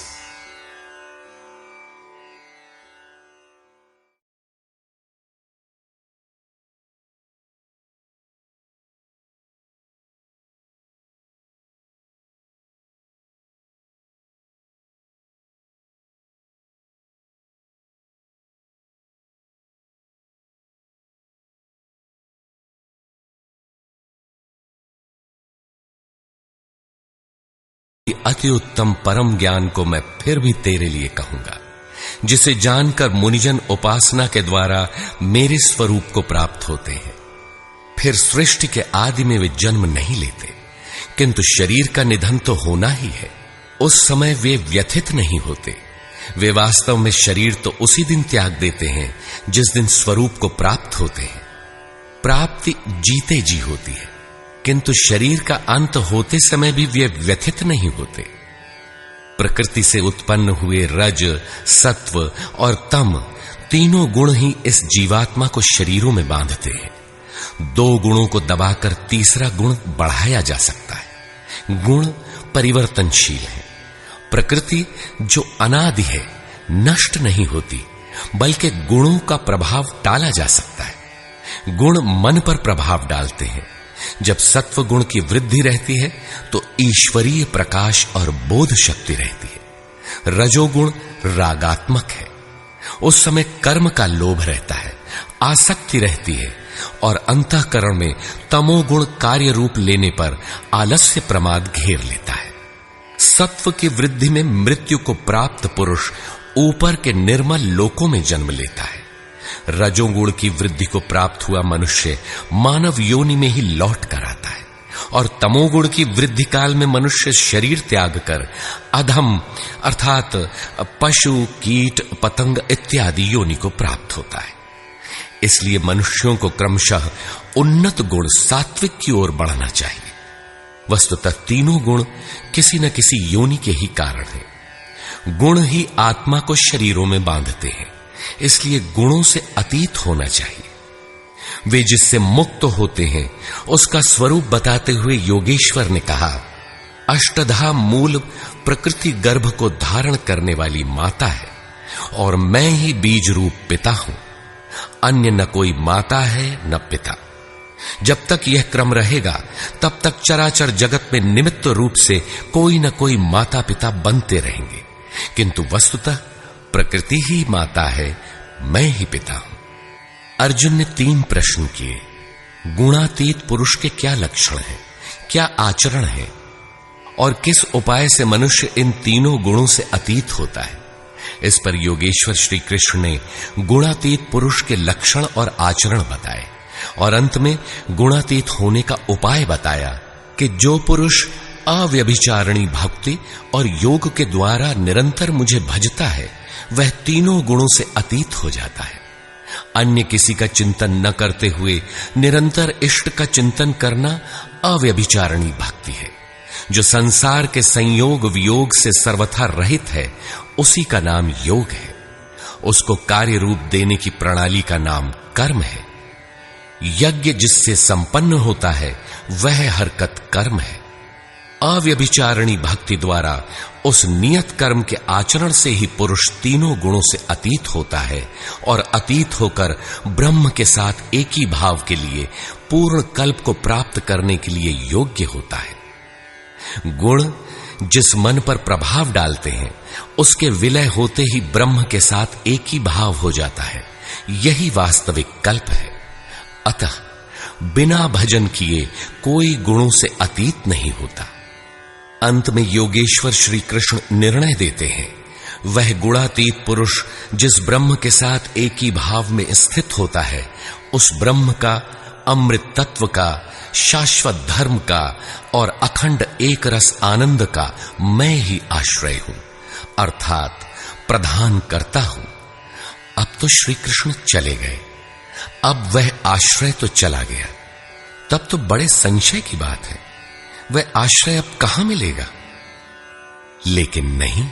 अति उत्तम परम ज्ञान को मैं फिर भी तेरे लिए कहूंगा, जिसे जानकर मुनिजन उपासना के द्वारा मेरे स्वरूप को प्राप्त होते हैं। फिर सृष्टि के आदि में वे जन्म नहीं लेते, किंतु शरीर का निधन तो होना ही है। उस समय वे व्यथित नहीं होते। वे वास्तव में शरीर तो उसी दिन त्याग देते हैं जिस दिन स्वरूप को प्राप्त होते हैं। प्राप्ति जीते जी होती है, किंतु शरीर का अंत होते समय भी वे व्यथित नहीं होते। प्रकृति से उत्पन्न हुए रज, सत्व और तम तीनों गुण ही इस जीवात्मा को शरीरों में बांधते हैं। दो गुणों को दबाकर तीसरा गुण बढ़ाया जा सकता है। गुण परिवर्तनशील है। प्रकृति जो अनादि है नष्ट नहीं होती, बल्कि गुणों का प्रभाव टाला जा सकता है। गुण मन पर प्रभाव डालते हैं। जब सत्व गुण की वृद्धि रहती है तो ईश्वरीय प्रकाश और बोध शक्ति रहती है। रजोगुण रागात्मक है। उस समय कर्म का लोभ रहता है, आसक्ति रहती है, और अंतःकरण में तमोगुण कार्य रूप लेने पर आलस्य प्रमाद घेर लेता है। सत्व की वृद्धि में मृत्यु को प्राप्त पुरुष ऊपर के निर्मल लोकों में जन्म लेता है। रजोगुण की वृद्धि को प्राप्त हुआ मनुष्य मानव योनि में ही लौट कर आता है, और तमोगुण की वृद्धि काल में मनुष्य शरीर त्याग कर अधम अर्थात पशु, कीट, पतंग इत्यादि योनि को प्राप्त होता है। इसलिए मनुष्यों को क्रमशः उन्नत गुण सात्विक की ओर बढ़ना चाहिए। वस्तुतः तीनों गुण किसी न किसी योनि के ही कारण हैं। गुण ही आत्मा को शरीरों में बांधते हैं, इसलिए गुणों से अतीत होना चाहिए। वे जिससे मुक्त होते हैं उसका स्वरूप बताते हुए योगेश्वर ने कहा, अष्टधा मूल प्रकृति गर्भ को धारण करने वाली माता है, और मैं ही बीज रूप पिता हूं। अन्य न कोई माता है न पिता। जब तक यह क्रम रहेगा तब तक चराचर जगत में निमित्त रूप से कोई न कोई माता पिता बनते रहेंगे, किंतु वस्तुतः प्रकृति ही माता है, मैं ही पिता हूं। अर्जुन ने 3 प्रश्न किए। गुणातीत पुरुष के क्या लक्षण हैं, क्या आचरण है, और किस उपाय से मनुष्य इन तीनों गुणों से अतीत होता है। इस पर योगेश्वर श्री कृष्ण ने गुणातीत पुरुष के लक्षण और आचरण बताए, और अंत में गुणातीत होने का उपाय बताया कि जो पुरुष अव्यभिचारिणी भक्ति और योग के द्वारा निरंतर मुझे भजता है वह तीनों गुणों से अतीत हो जाता है। अन्य किसी का चिंतन न करते हुए निरंतर इष्ट का चिंतन करना अव्यभिचारिणी भक्ति है। जो संसार के संयोग वियोग से सर्वथा रहित है उसी का नाम योग है। उसको कार्य रूप देने की प्रणाली का नाम कर्म है। यज्ञ जिससे संपन्न होता है वह हरकत कर्म है। अव्यभिचारिणी भक्ति द्वारा उस नियत कर्म के आचरण से ही पुरुष तीनों गुणों से अतीत होता है, और अतीत होकर ब्रह्म के साथ एक ही भाव के लिए पूर्ण कल्प को प्राप्त करने के लिए योग्य होता है। गुण जिस मन पर प्रभाव डालते हैं उसके विलय होते ही ब्रह्म के साथ एक ही भाव हो जाता है। यही वास्तविक कल्प है। अतः बिना भजन किए कोई गुणों से अतीत नहीं होता। अंत में योगेश्वर श्री कृष्ण निर्णय देते हैं, वह गुणातीत पुरुष जिस ब्रह्म के साथ एक ही भाव में स्थित होता है उस ब्रह्म का, अमृत तत्व का, शाश्वत धर्म का और अखंड एक रस आनंद का मैं ही आश्रय हूं, अर्थात प्रधान करता हूं। अब तो श्री कृष्ण चले गए, अब वह आश्रय तो चला गया। तब तो बड़े संशय की बात है, वह आश्रय अब कहां मिलेगा। लेकिन नहीं,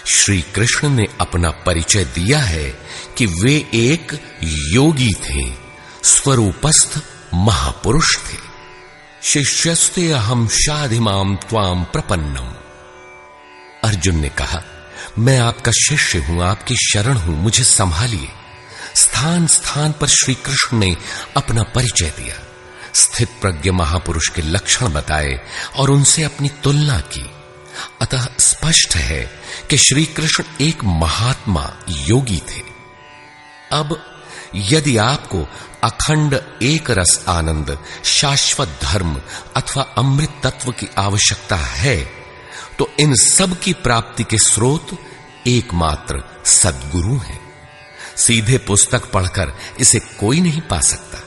श्री कृष्ण ने अपना परिचय दिया है कि वे एक योगी थे, स्वरूपस्थ महापुरुष थे। शिष्यस्ते अहम शाधिमाम त्वाम प्रपन्नम। अर्जुन ने कहा, मैं आपका शिष्य हूं, आपकी शरण हूं, मुझे संभालिए। स्थान स्थान पर श्री कृष्ण ने अपना परिचय दिया, स्थित प्रज्ञ महापुरुष के लक्षण बताए और उनसे अपनी तुलना की। अतः स्पष्ट है कि श्री कृष्ण एक महात्मा योगी थे। अब यदि आपको अखंड एक रस आनंद, शाश्वत धर्म अथवा अमृत तत्व की आवश्यकता है तो इन सब की प्राप्ति के स्रोत एकमात्र सद्गुरु हैं। सीधे पुस्तक पढ़कर इसे कोई नहीं पा सकता।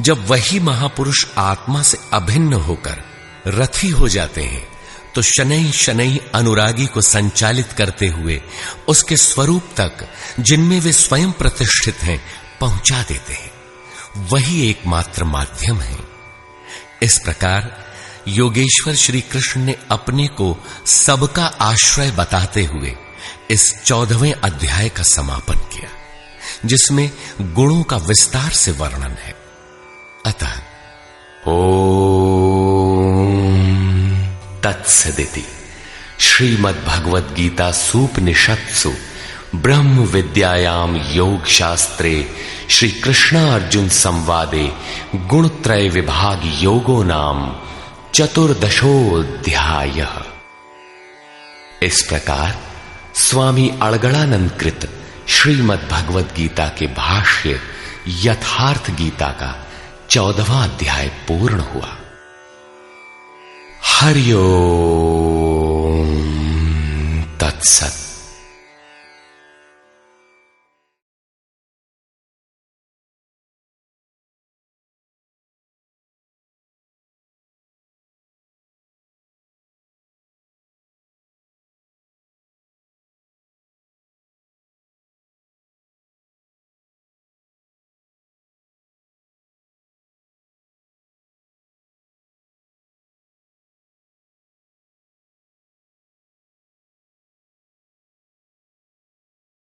जब वही महापुरुष आत्मा से अभिन्न होकर रथी हो जाते हैं तो शनैः शनैः अनुरागी को संचालित करते हुए उसके स्वरूप तक, जिनमें वे स्वयं प्रतिष्ठित हैं, पहुंचा देते हैं। वही एकमात्र माध्यम है। इस प्रकार योगेश्वर श्री कृष्ण ने अपने को सबका आश्रय बताते हुए इस 14वें अध्याय का समापन किया, जिसमें गुणों का विस्तार से वर्णन है। अतः ओम तत्सदिति श्रीमद्भगवद गीता सूपनिषत्सु ब्रह्म विद्यायाम योग शास्त्रे श्री कृष्णार्जुन संवादे गुणत्रय विभाग योगो नाम चतुर्दशोऽध्यायः। इस प्रकार स्वामी अड़गड़ानंद कृत श्रीमद्भगवद गीता के भाष्य यथार्थ गीता का 14वां अध्याय पूर्ण हुआ। हरि ओम तत्सत्।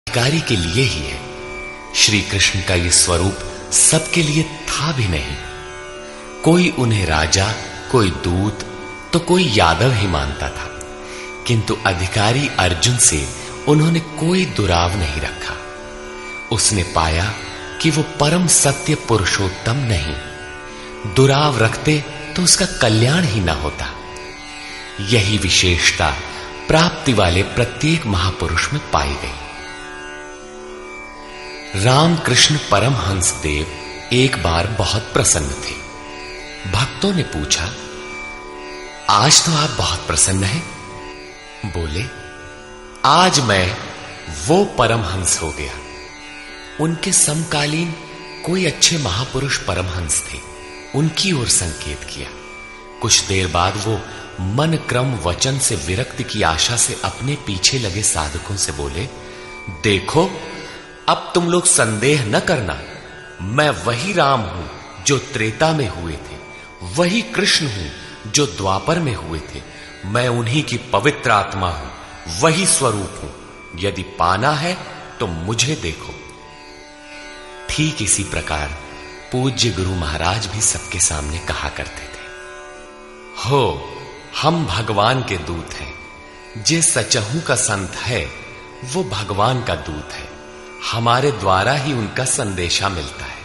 अधिकारी के लिए ही है। श्री कृष्ण का यह स्वरूप सबके लिए था भी नहीं। कोई उन्हें राजा, कोई दूत तो कोई यादव ही मानता था, किंतु अधिकारी अर्जुन से उन्होंने कोई दुराव नहीं रखा। उसने पाया कि वो परम सत्य पुरुषोत्तम नहीं, दुराव रखते तो उसका कल्याण ही ना होता। यही विशेषता प्राप्ति वाले प्रत्येक महापुरुष में पाई गई। रामकृष्ण परमहंस देव एक बार बहुत प्रसन्न थे। भक्तों ने पूछा, आज तो आप बहुत प्रसन्न हैं? बोले, आज मैं वो परमहंस हो गया। उनके समकालीन कोई अच्छे महापुरुष परमहंस थे, उनकी ओर संकेत किया। कुछ देर बाद वो मन क्रम वचन से विरक्ति की आशा से अपने पीछे लगे साधकों से बोले, देखो, अब तुम लोग संदेह न करना, मैं वही राम हूं जो त्रेता में हुए थे, वही कृष्ण हूं जो द्वापर में हुए थे। मैं उन्हीं की पवित्र आत्मा हूं, वही स्वरूप हूं। यदि पाना है तो मुझे देखो। ठीक इसी प्रकार पूज्य गुरु महाराज भी सबके सामने कहा करते थे, हो, हम भगवान के दूत हैं। जे सचहू का संत है वो भगवान का दूत है, हमारे द्वारा ही उनका संदेशा मिलता है।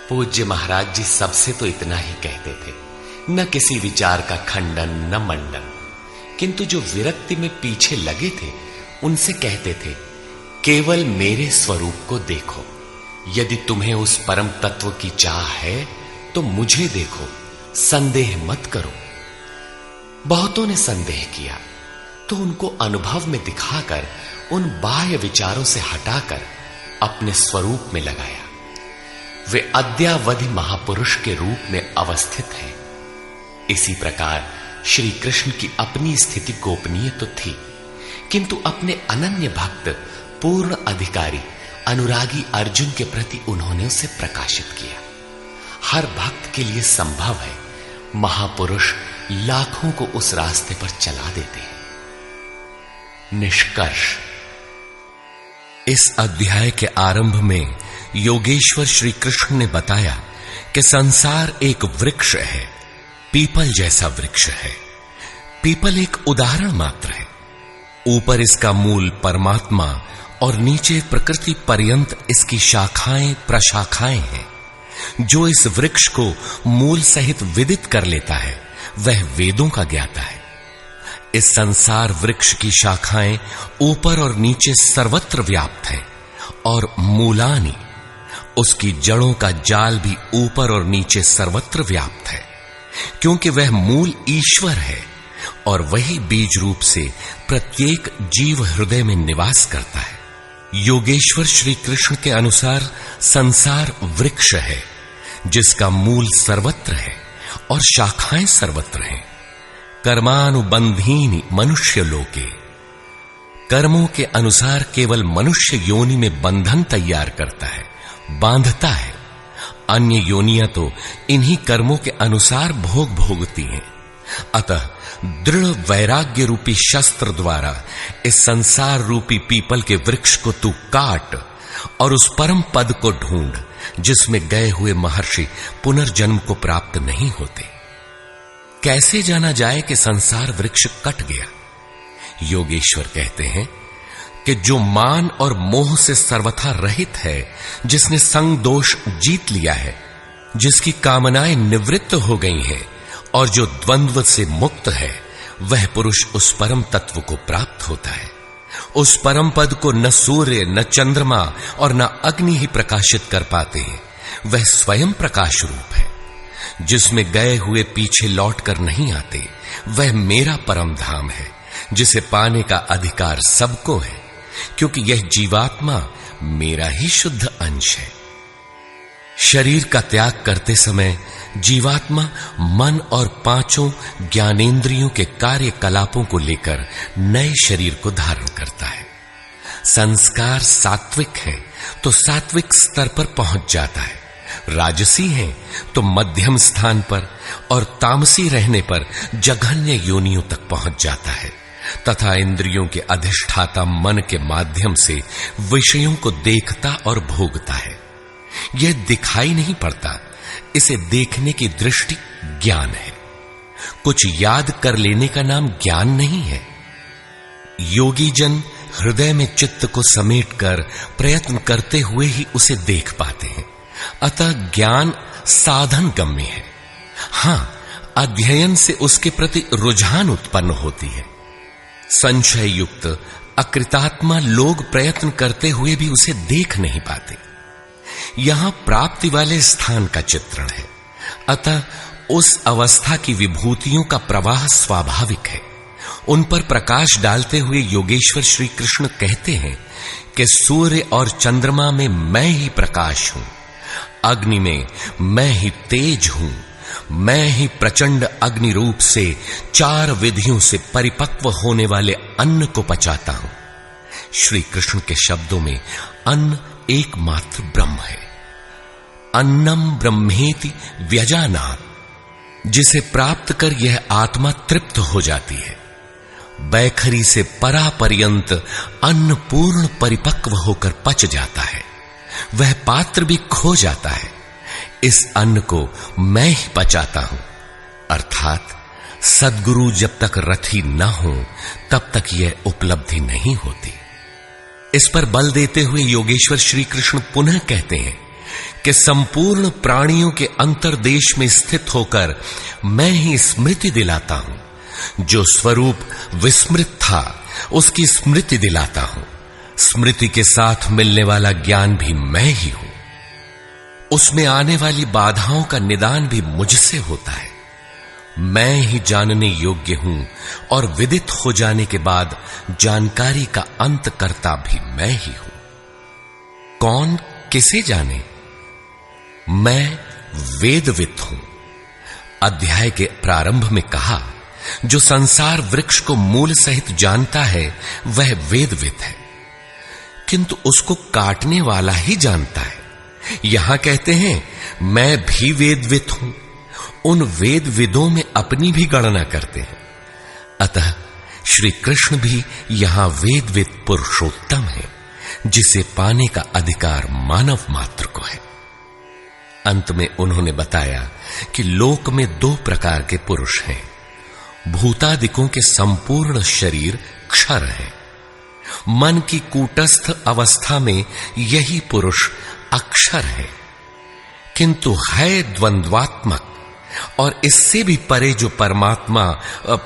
पूज्य महाराज जी सबसे तो इतना ही कहते थे, न किसी विचार का खंडन न मंडन, किंतु जो विरक्ति में पीछे लगे थे उनसे कहते थे, केवल मेरे स्वरूप को देखो। यदि तुम्हें उस परम तत्व की चाह है तो मुझे देखो, संदेह मत करो। बहुतों ने संदेह किया तो उनको अनुभव में दिखाकर उन बाह्य विचारों से हटाकर अपने स्वरूप में लगाया। वे अद्यावधि महापुरुष के रूप में अवस्थित हैं। इसी प्रकार श्री कृष्ण की अपनी स्थिति गोपनीय तो थी, किंतु अपने अनन्य भक्त पूर्ण अधिकारी अनुरागी अर्जुन के प्रति उन्होंने उसे प्रकाशित किया। हर भक्त के लिए संभव है, महापुरुष लाखों को उस रास्ते पर चला देते हैं। निष्कर्ष, इस अध्याय के आरंभ में योगेश्वर श्री कृष्ण ने बताया कि संसार एक वृक्ष है, पीपल जैसा वृक्ष है। पीपल एक उदाहरण मात्र है। ऊपर इसका मूल परमात्मा और नीचे प्रकृति पर्यंत इसकी शाखाएं प्रशाखाएं हैं। जो इस वृक्ष को मूल सहित विदित कर लेता है वह वेदों का ज्ञाता है। इस संसार वृक्ष की शाखाएं ऊपर और नीचे सर्वत्र व्याप्त हैं और मूलानि, उसकी जड़ों का जाल भी ऊपर और नीचे सर्वत्र व्याप्त है, क्योंकि वह मूल ईश्वर है और वही बीज रूप से प्रत्येक जीव हृदय में निवास करता है। योगेश्वर श्री कृष्ण के अनुसार संसार वृक्ष है जिसका मूल सर्वत्र है और शाखाएं सर्वत्र हैं। कर्मानुबंधीनि मनुष्य लोके, कर्मों के अनुसार केवल मनुष्य योनि में बंधन तैयार करता है, बांधता है। अन्य योनियां तो इन्हीं कर्मों के अनुसार भोग भोगती हैं। अतः दृढ़ वैराग्य रूपी शस्त्र द्वारा इस संसार रूपी पीपल के वृक्ष को तू काट और उस परम पद को ढूंढ जिसमें गए हुए महर्षि पुनर्जन्म को प्राप्त नहीं होते। कैसे जाना जाए कि संसार वृक्ष कट गया? योगेश्वर कहते हैं कि जो मान और मोह से सर्वथा रहित है, जिसने संग दोष जीत लिया है, जिसकी कामनाएं निवृत्त हो गई हैं और जो द्वंद्व से मुक्त है, वह पुरुष उस परम तत्व को प्राप्त होता है। उस परम पद को न सूर्य, न चंद्रमा और न अग्नि ही प्रकाशित कर पाते हैं। वह स्वयं प्रकाश रूप है जिसमें गए हुए पीछे लौट कर नहीं आते। वह मेरा परम धाम है जिसे पाने का अधिकार सबको है, क्योंकि यह जीवात्मा मेरा ही शुद्ध अंश है। शरीर का त्याग करते समय जीवात्मा मन और पांचों ज्ञानेंद्रियों के कार्यकलापों को लेकर नए शरीर को धारण करता है। संस्कार सात्विक है तो सात्विक स्तर पर पहुंच जाता है, राजसी है तो मध्यम स्थान पर और तामसी रहने पर जघन्य योनियों तक पहुंच जाता है तथा इंद्रियों के अधिष्ठाता मन के माध्यम से विषयों को देखता और भोगता है। यह दिखाई नहीं पड़ता, इसे देखने की दृष्टि ज्ञान है। कुछ याद कर लेने का नाम ज्ञान नहीं है। योगी जन हृदय में चित्त को समेटकर प्रयत्न करते हुए ही उसे देख पाते हैं। अतः ज्ञान साधन गम्य है। हां, अध्ययन से उसके प्रति रुझान उत्पन्न होती है। संशय युक्त अकृतात्मा लोग प्रयत्न करते हुए भी उसे देख नहीं पाते। यहां प्राप्ति वाले स्थान का चित्रण है। अतः उस अवस्था की विभूतियों का प्रवाह स्वाभाविक है। उन पर प्रकाश डालते हुए योगेश्वर श्री कृष्ण कहते हैं कि सूर्य और चंद्रमा में मैं ही प्रकाश हूं, अग्नि में मैं ही तेज हूं, मैं ही प्रचंड अग्नि रूप से 4 विधियों से परिपक्व होने वाले अन्न को पचाता हूं। श्री कृष्ण के शब्दों में अन्न एकमात्र ब्रह्म है। अन्नम ब्रह्मेति व्यजानात्, जिसे प्राप्त कर यह आत्मा तृप्त हो जाती है। बैखरी से परापर्यंत अन्न पूर्ण परिपक्व होकर पच जाता है, वह पात्र भी खो जाता है। इस अन्न को मैं ही पचाता हूं, अर्थात सद्गुरु जब तक रथी न हो तब तक यह उपलब्धि नहीं होती। इस पर बल देते हुए योगेश्वर श्री कृष्ण पुनः कहते हैं कि संपूर्ण प्राणियों के अंतर्देश में स्थित होकर मैं ही स्मृति दिलाता हूं। जो स्वरूप विस्मृत था उसकी स्मृति दिलाता हूं। स्मृति के साथ मिलने वाला ज्ञान भी मैं ही हूं। उसमें आने वाली बाधाओं का निदान भी मुझसे होता है। मैं ही जानने योग्य हूं और विदित हो जाने के बाद जानकारी का अंत करता भी मैं ही हूं। कौन किसे जाने? मैं वेदवित् हूं। अध्याय के प्रारंभ में कहा, जो संसार वृक्ष को मूल सहित जानता है वह वेदवित् है। किंतु उसको काटने वाला ही जानता है। यहां कहते हैं मैं भी वेदविद हूं, उन वेदविदों में अपनी भी गणना करते हैं। अतः श्री कृष्ण भी यहां वेदविद पुरुषोत्तम है, जिसे पाने का अधिकार मानव मात्र को है। अंत में उन्होंने बताया कि लोक में 2 प्रकार के पुरुष हैं। भूतादिकों के संपूर्ण शरीर क्षर है, मन की कूटस्थ अवस्था में यही पुरुष अक्षर है, किंतु है द्वंद्वात्मक और इससे भी परे जो परमात्मा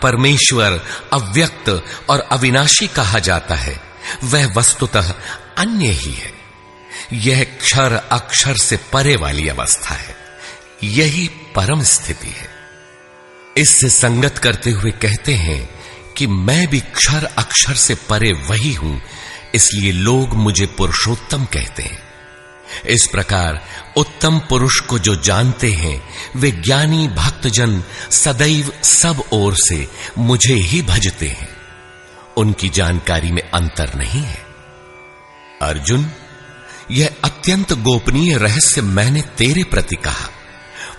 परमेश्वर अव्यक्त और अविनाशी कहा जाता है, वह वस्तुतः अन्य ही है। यह क्षर अक्षर से परे वाली अवस्था है, यही परम स्थिति है। इससे संगत करते हुए कहते हैं कि मैं भी क्षर अक्षर से परे वही हूं, इसलिए लोग मुझे पुरुषोत्तम कहते हैं। इस प्रकार उत्तम पुरुष को जो जानते हैं, वे ज्ञानी भक्तजन सदैव सब ओर से मुझे ही भजते हैं। उनकी जानकारी में अंतर नहीं है। अर्जुन, यह अत्यंत गोपनीय रहस्य मैंने तेरे प्रति कहा।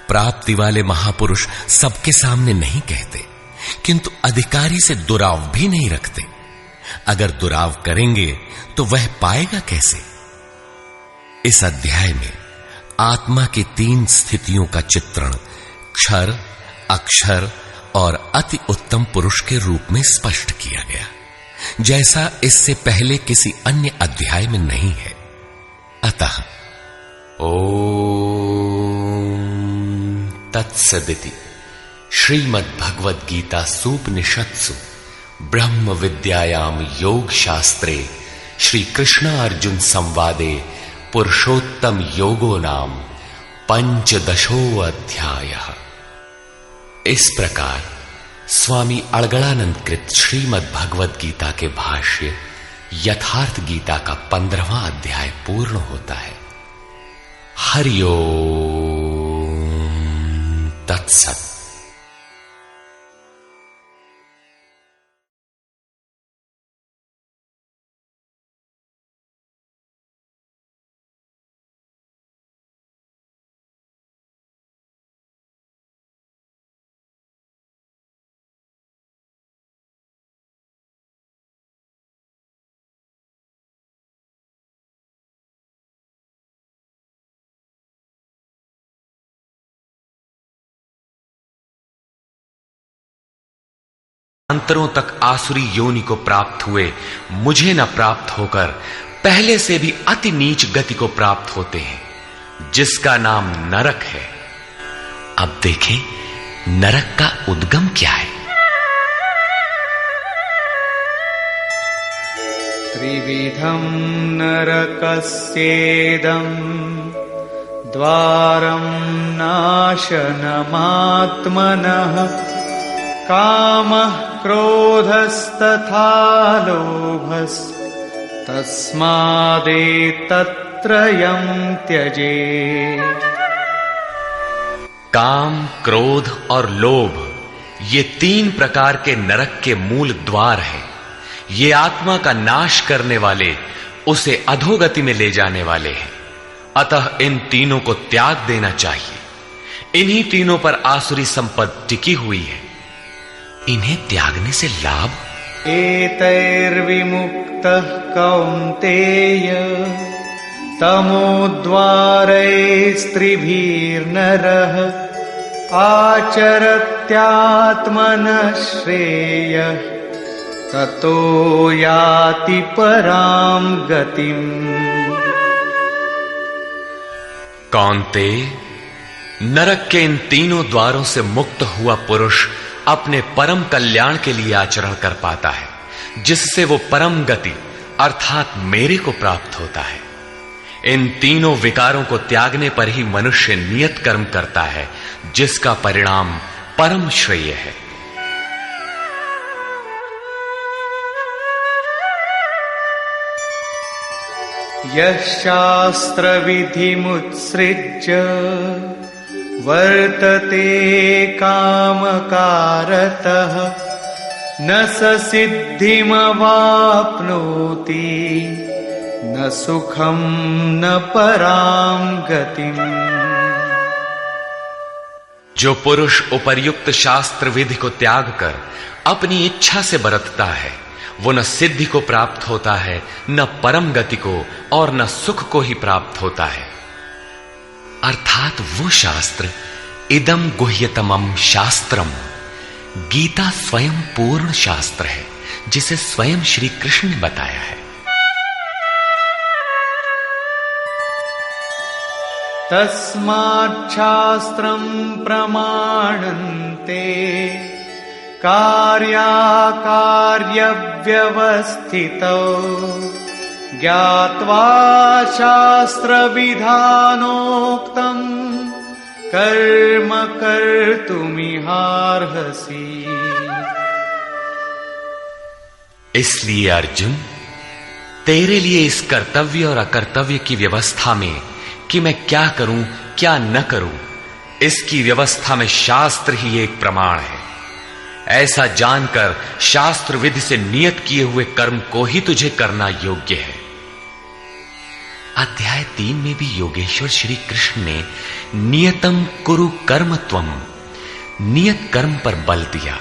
प्राप्ति वाले महापुरुष सबके सामने नहीं कहते, किंतु अधिकारी से दुराव भी नहीं रखते। अगर दुराव करेंगे तो वह पाएगा कैसे? इस अध्याय में आत्मा की 3 स्थितियों का चित्रण क्षर, अक्षर और अति उत्तम पुरुष के रूप में स्पष्ट किया गया, जैसा इससे पहले किसी अन्य अध्याय में नहीं है। अतः ओम तत्सदिति श्रीमद् भगवद गीता सूपनिषत्सु ब्रह्म विद्यायाम योग शास्त्रे श्री कृष्ण अर्जुन संवादे पुरुषोत्तम योगो नाम 15 अध्यायः। इस प्रकार स्वामी अड़गड़ानंद कृत श्रीमद् भगवद गीता के भाष्य यथार्थ गीता का 15वां अध्याय पूर्ण होता है। हरि ओम तत्सत्। अंतरों तक आसुरी योनि को प्राप्त हुए मुझे न प्राप्त होकर पहले से भी अति नीच गति को प्राप्त होते हैं, जिसका नाम नरक है। अब देखें नरक का उद्गम क्या है। त्रिविधं नरकस्येदं द्वारं नाशनमात्मनः कामः क्रोधस्तथा लोभस्तस्मादेतत्त्रयं त्यजेत्। काम, क्रोध और लोभ ये 3 प्रकार के नरक के मूल द्वार हैं। ये आत्मा का नाश करने वाले, उसे अधोगति में ले जाने वाले हैं। अतः इन तीनों को त्याग देना चाहिए। इन्हीं तीनों पर आसुरी संपत्ति टिकी हुई है। इन्हें त्यागने से लाभ? एतैर्विमुक्तः कौन्तेय तमोद्वारैस्त्रिभिर्नरः आचरत्यात्मनः श्रेयः ततो याति परां गतिम्। कौन्तेय, नरक के इन तीनों द्वारों से मुक्त हुआ पुरुष अपने परम कल्याण के लिए आचरण कर पाता है, जिससे वो परम गति अर्थात मेरे को प्राप्त होता है। इन तीनों विकारों को त्यागने पर ही मनुष्य नियत कर्म करता है, जिसका परिणाम परम श्रेय है। यः शास्त्रविधिमुत्सृज्य वर्तते कामकारतः न स सिद्धिमवाप्नोति न सुखम न पराम गतिम। जो पुरुष उपर्युक्त शास्त्र विधि को त्याग कर अपनी इच्छा से बरतता है, वो न सिद्धि को प्राप्त होता है, न परम गति को और न सुख को ही प्राप्त होता है। अर्थात वो शास्त्र इदम गुह्यतमम शास्त्रम, गीता स्वयं पूर्ण शास्त्र है जिसे स्वयं श्री कृष्ण ने बताया है। तस्मात् शास्त्रं प्रमाणन्ते कार्याकार्यव्यवस्थितौ ज्ञात्वा शास्त्रविधानोक्तं कर्म कर्तुमिहार्हसि। इसलिए अर्जुन, तेरे लिए इस कर्तव्य और अकर्तव्य की व्यवस्था में कि मैं क्या करूं क्या न करूं, इसकी व्यवस्था में शास्त्र ही एक प्रमाण है। ऐसा जानकर शास्त्र विधि से नियत किए हुए कर्म को ही तुझे करना योग्य है। अध्याय 3 में भी योगेश्वर श्री कृष्ण ने नियतम कुरु कर्म त्वम, नियत कर्म पर बल दिया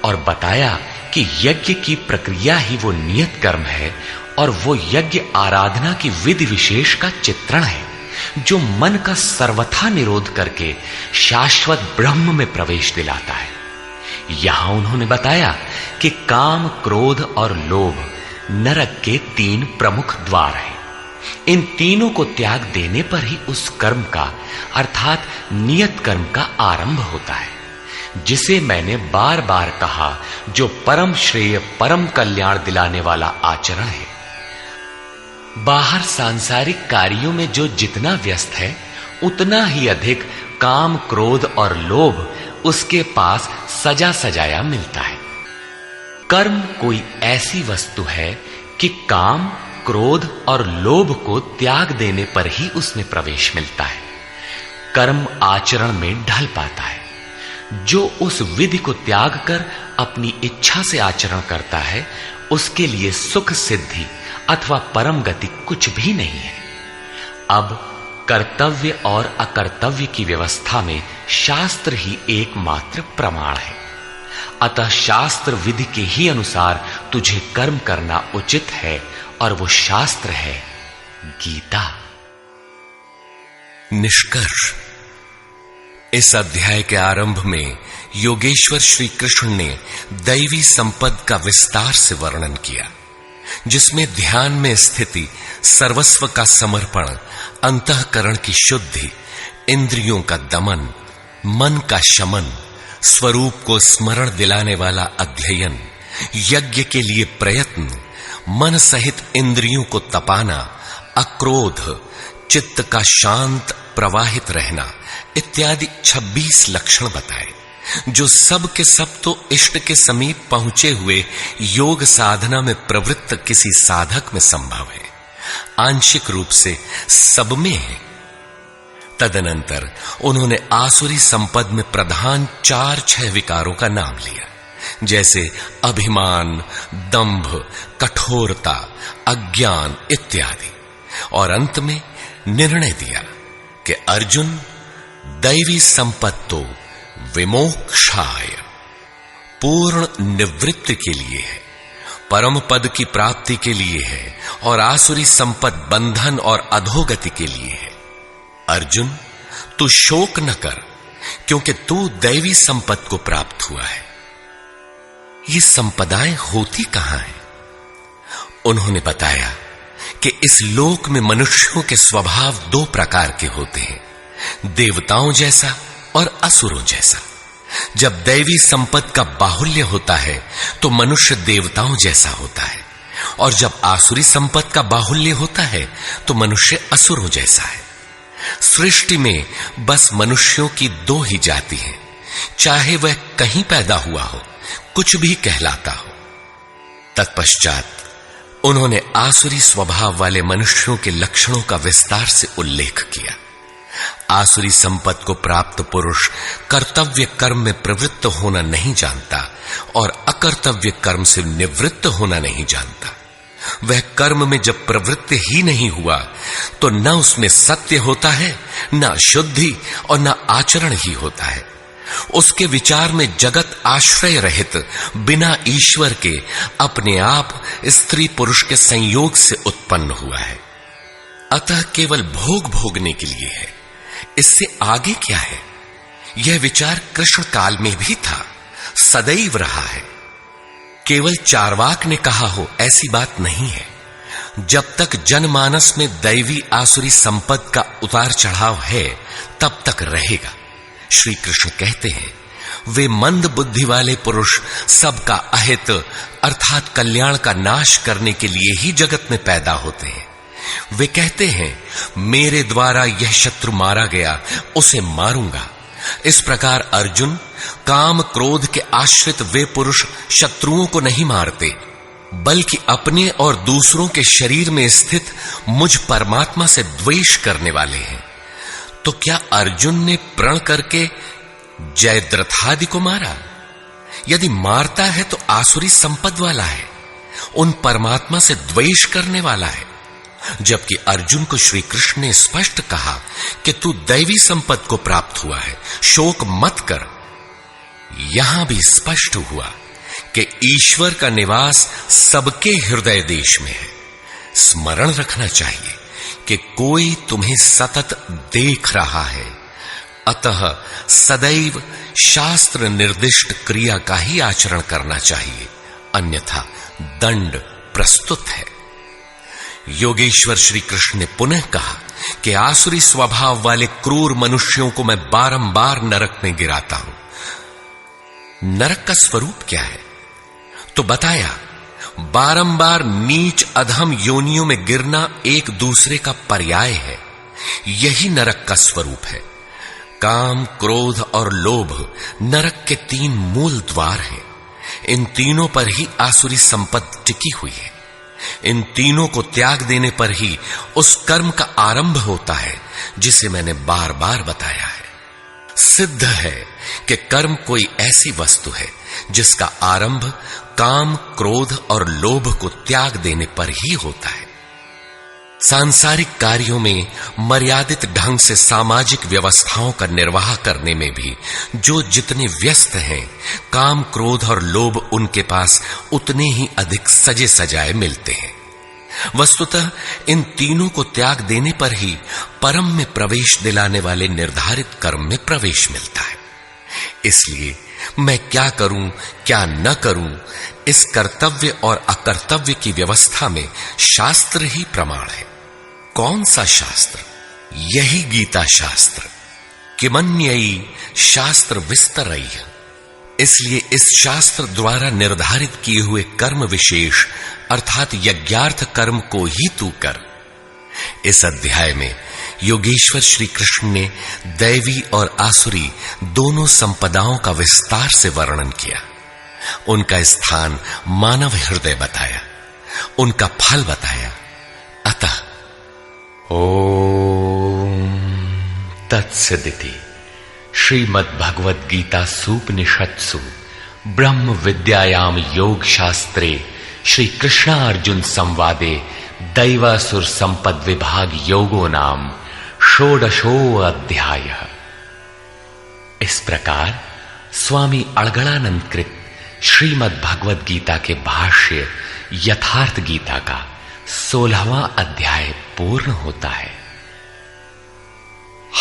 और बताया कि यज्ञ की प्रक्रिया ही वो नियत कर्म है और वो यज्ञ आराधना की विधि विशेष का चित्रण है जो मन का सर्वथा निरोध करके शाश्वत ब्रह्म में प्रवेश दिलाता है। यहां उन्होंने बताया कि काम, क्रोध और लोभ नरक के 3 प्रमुख द्वार हैं। इन तीनों को त्याग देने पर ही उस कर्म का अर्थात नियत कर्म का आरंभ होता है, जिसे मैंने बार बार कहा जो परम श्रेय, परम कल्याण दिलाने वाला आचरण है। बाहर सांसारिक कार्यों में जो जितना व्यस्त है उतना ही अधिक काम, क्रोध और लोभ उसके पास सजा सजाया मिलता है। कर्म कोई ऐसी वस्तु है कि काम, क्रोध और लोभ को त्याग देने पर ही उसमें प्रवेश मिलता है, कर्म आचरण में ढल पाता है। जो उस विधि को त्याग कर अपनी इच्छा से आचरण करता है उसके लिए सुख, सिद्धि अथवा परम गति कुछ भी नहीं है। अब कर्तव्य और अकर्तव्य की व्यवस्था में शास्त्र ही एकमात्र प्रमाण है। अतः शास्त्र विधि के ही अनुसार तुझे कर्म करना उचित है और वो शास्त्र है गीता। निष्कर्ष, इस अध्याय के आरंभ में योगेश्वर श्री कृष्ण ने दैवी संपद का विस्तार से वर्णन किया, जिसमें ध्यान में स्थिति, सर्वस्व का समर्पण, अंतःकरण की शुद्धि, इंद्रियों का दमन, मन का शमन, स्वरूप को स्मरण दिलाने वाला अध्ययन, यज्ञ के लिए प्रयत्न, मन सहित इंद्रियों को तपाना, अक्रोध, चित्त का शांत प्रवाहित रहना इत्यादि 26 लक्षण बताए, जो सब के सब तो इष्ट के समीप पहुंचे हुए योग साधना में प्रवृत्त किसी साधक में संभव है, आंशिक रूप से सब में है। तदनंतर उन्होंने आसुरी संपद में प्रधान 4-6 विकारों का नाम लिया, जैसे अभिमान, दंभ, कठोरता, अज्ञान इत्यादि, और अंत में निर्णय दिया कि अर्जुन, दैवी संपत्ति तो विमोक्षाय, पूर्ण निवृत्ति के लिए है, परम पद की प्राप्ति के लिए है, और आसुरी संपत्ति बंधन और अधोगति के लिए है। अर्जुन, तू शोक न कर, क्योंकि तू दैवी संपत्ति को प्राप्त हुआ है। ये संपदाएं होती कहां हैं? उन्होंने बताया कि इस लोक में मनुष्यों के स्वभाव 2 प्रकार के होते हैं, देवताओं जैसा और असुरों जैसा। जब दैवी संपत्ति का बाहुल्य होता है तो मनुष्य देवताओं जैसा होता है, और जब आसुरी संपत्ति का बाहुल्य होता है तो मनुष्य असुरों जैसा है। सृष्टि में बस मनुष्यों की 2 ही जाति हैं, चाहे वह कहीं पैदा हुआ हो, कुछ भी कहलाता हो। तत्पश्चात उन्होंने आसुरी स्वभाव वाले मनुष्यों के लक्षणों का विस्तार से उल्लेख किया। आसुरी संपत्ति को प्राप्त पुरुष कर्तव्य कर्म में प्रवृत्त होना नहीं जानता और अकर्तव्य कर्म से निवृत्त होना नहीं जानता। वह कर्म में जब प्रवृत्ति ही नहीं हुआ तो न उसमें सत्य होता है, न शुद्धि और न आचरण ही होता है। उसके विचार में जगत आश्रय रहित बिना ईश्वर के अपने आप स्त्री पुरुष के संयोग से उत्पन्न हुआ है। अतः केवल भोग भोगने के लिए है, इससे आगे क्या है? यह विचार कृष्ण काल में भी था, सदैव रहा है। केवल चार्वाक ने कहा हो ऐसी बात नहीं है। जब तक जनमानस में दैवी आसुरी संपद का उतार चढ़ाव है तब तक रहेगा। श्री कृष्ण कहते हैं, वे मंद बुद्धि वाले पुरुष सबका अहित अर्थात कल्याण का नाश करने के लिए ही जगत में पैदा होते हैं। वे कहते हैं, मेरे द्वारा यह शत्रु मारा गया, उसे मारूंगा। इस प्रकार अर्जुन, काम क्रोध के आश्रित वे पुरुष शत्रुओं को नहीं मारते, बल्कि अपने और दूसरों के शरीर में स्थित मुझ परमात्मा से द्वेष करने वाले हैं। तो क्या अर्जुन ने प्रण करके जयद्रथादि को मारा? यदि मारता है तो आसुरी संपद वाला है, उन परमात्मा से द्वेष करने वाला है। जबकि अर्जुन को श्री कृष्ण ने स्पष्ट कहा कि तू दैवी संपद को प्राप्त हुआ है, शोक मत कर। यहां भी स्पष्ट हुआ कि ईश्वर का निवास सबके हृदय देश में है। स्मरण रखना चाहिए कि कोई तुम्हें सतत देख रहा है, अतः सदैव शास्त्र निर्दिष्ट क्रिया का ही आचरण करना चाहिए, अन्यथा दंड प्रस्तुत है। योगेश्वर श्री कृष्ण ने पुनः कहा कि आसुरी स्वभाव वाले क्रूर मनुष्यों को मैं बारंबार नरक में गिराता हूं। नरक का स्वरूप क्या है? तो बताया, बारंबार नीच अधम योनियों में गिरना एक दूसरे का पर्याय है। यही नरक का स्वरूप है। काम, क्रोध और लोभ नरक के 3 मूल द्वार हैं। इन तीनों पर ही आसुरी संपत्ति टिकी हुई है। इन तीनों को त्याग देने पर ही उस कर्म का आरंभ होता है जिसे मैंने बार बार बताया है। सिद्ध है कि कर्म कोई ऐसी वस्तु है जिसका आरंभ काम, क्रोध और लोभ को त्याग देने पर ही होता है। सांसारिक कार्यों में मर्यादित ढंग से सामाजिक व्यवस्थाओं का निर्वाह करने में भी जो जितने व्यस्त हैं, काम, क्रोध और लोभ उनके पास उतने ही अधिक सजे सजाए मिलते हैं। वस्तुतः इन तीनों को त्याग देने पर ही परम में प्रवेश दिलाने वाले निर्धारित कर्म में प्रवेश मिलता है। इसलिए मैं क्या करूं, क्या न करूं, इस कर्तव्य और अकर्तव्य की व्यवस्था में शास्त्र ही प्रमाण है। कौन सा शास्त्र? यही गीता शास्त्र। किमन्ययी शास्त्र विस्तरई। इसलिए इस शास्त्र द्वारा निर्धारित किए हुए कर्म विशेष अर्थात यज्ञार्थ कर्म को ही तू कर। इस अध्याय में योगेश्वर श्री कृष्ण ने दैवी और आसुरी दोनों संपदाओं का विस्तार से वर्णन किया। उनका स्थान मानव हृदय बताया, उनका फल बताया। अतः ओम तत्सदिति श्रीमद् भगवद गीता सूपनिषत्सु ब्रह्म विद्यायाम योग शास्त्रे श्री कृष्णार्जुन संवादे दैवासुर संपद विभाग योगो नाम षोडशो अध्याय। इस प्रकार स्वामी अड़गड़ानंद कृत श्रीमद् भगवद गीता के भाष्य यथार्थ गीता का 16वां अध्याय पूर्ण होता है।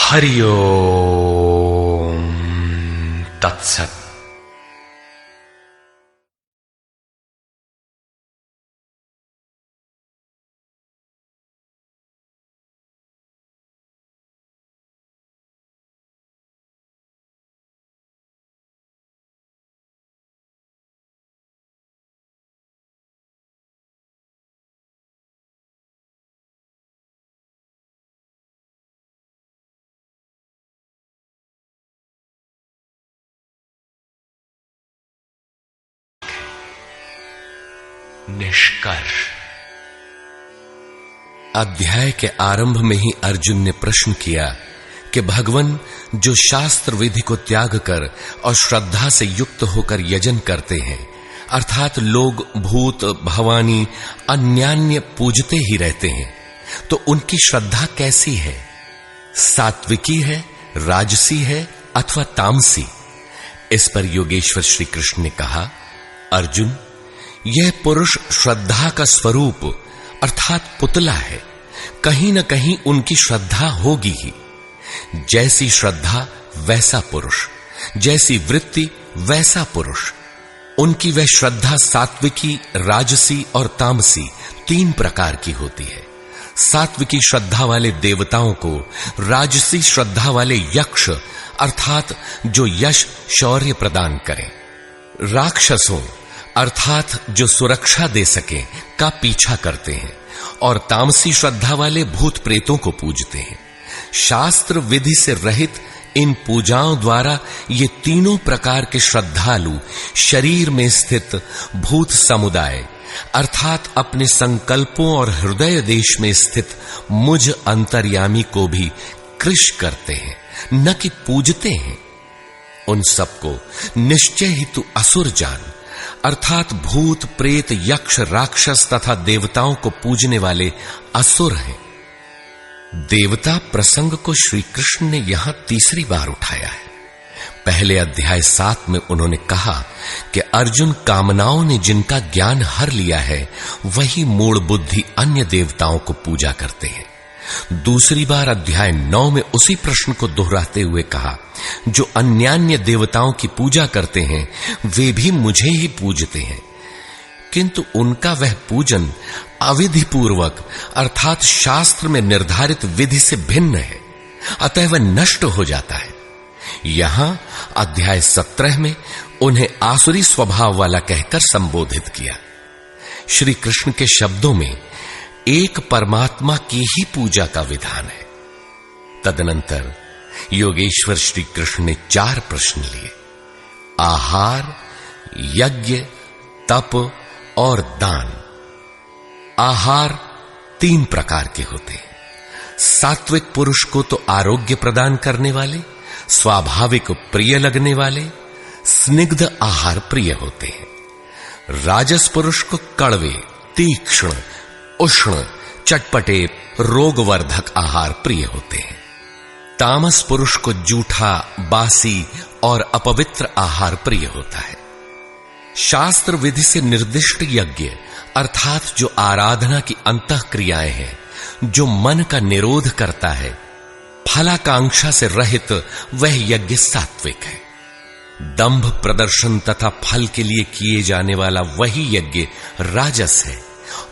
हरि ओम तत्सत। निष्कर्ष। अध्याय के आरंभ में ही अर्जुन ने प्रश्न किया कि भगवान जो शास्त्र विधि को त्याग कर और श्रद्धा से युक्त होकर यजन करते हैं, अर्थात लोग भूत भवानी अन्यान्य पूजते ही रहते हैं, तो उनकी श्रद्धा कैसी है? सात्विकी है, राजसी है अथवा तामसी? इस पर योगेश्वर श्री कृष्ण ने कहा, अर्जुन, यह पुरुष श्रद्धा का स्वरूप अर्थात पुतला है। कहीं न कहीं उनकी श्रद्धा होगी ही। जैसी श्रद्धा वैसा पुरुष, जैसी वृत्ति वैसा पुरुष। उनकी वह श्रद्धा सात्विकी, राजसी और तामसी 3 प्रकार की होती है। सात्विकी श्रद्धा वाले देवताओं को राजसी श्रद्धा वाले यक्ष अर्थात जो यश शौर्य प्रदान करें, राक्षसों अर्थात जो सुरक्षा दे सके का पीछा करते हैं, और तामसी श्रद्धा वाले भूत प्रेतों को पूजते हैं। शास्त्र विधि से रहित इन पूजाओं द्वारा ये तीनों प्रकार के श्रद्धालु शरीर में स्थित भूत समुदाय अर्थात अपने संकल्पों और हृदय देश में स्थित मुझ अंतर्यामी को भी कृश करते हैं, न कि पूजते हैं। उन सबको निश्चय ही तू असुर जान, अर्थात भूत प्रेत यक्ष राक्षस तथा देवताओं को पूजने वाले असुर हैं। देवता प्रसंग को श्री कृष्ण ने यहां तीसरी बार उठाया है। पहले अध्याय 7 में उन्होंने कहा कि अर्जुन, कामनाओं ने जिनका ज्ञान हर लिया है वही मूढ़ बुद्धि अन्य देवताओं को पूजा करते हैं। दूसरी बार अध्याय 9 में उसी प्रश्न को दोहराते हुए कहा, जो अन्यान्य देवताओं की पूजा करते हैं वे भी मुझे ही पूजते हैं, किंतु उनका वह पूजन अविधि पूर्वक अर्थात शास्त्र में निर्धारित विधि से भिन्न है, अतः वह नष्ट हो जाता है। यहां अध्याय 17 में उन्हें आसुरी स्वभाव वाला कहकर संबोधित किया। श्री कृष्ण के शब्दों में एक परमात्मा की ही पूजा का विधान है। तदनंतर योगेश्वर श्री कृष्ण ने 4 प्रश्न लिए। आहार, यज्ञ, तप और दान। आहार 3 प्रकार के होते हैं। सात्विक पुरुष को तो आरोग्य प्रदान करने वाले, स्वाभाविक प्रिय लगने वाले स्निग्ध आहार प्रिय होते हैं। राजस पुरुष को कड़वे, तीक्ष्ण, उष्ण, चटपटे, रोगवर्धक आहार प्रिय होते हैं। तामस पुरुष को जूठा, बासी और अपवित्र आहार प्रिय होता है। शास्त्र विधि से निर्दिष्ट यज्ञ अर्थात जो आराधना की अंतः क्रियाएं हैं, जो मन का निरोध करता है, फलाकांक्षा से रहित, वह यज्ञ सात्विक है। दंभ प्रदर्शन तथा फल के लिए किए जाने वाला वही यज्ञ राजस है,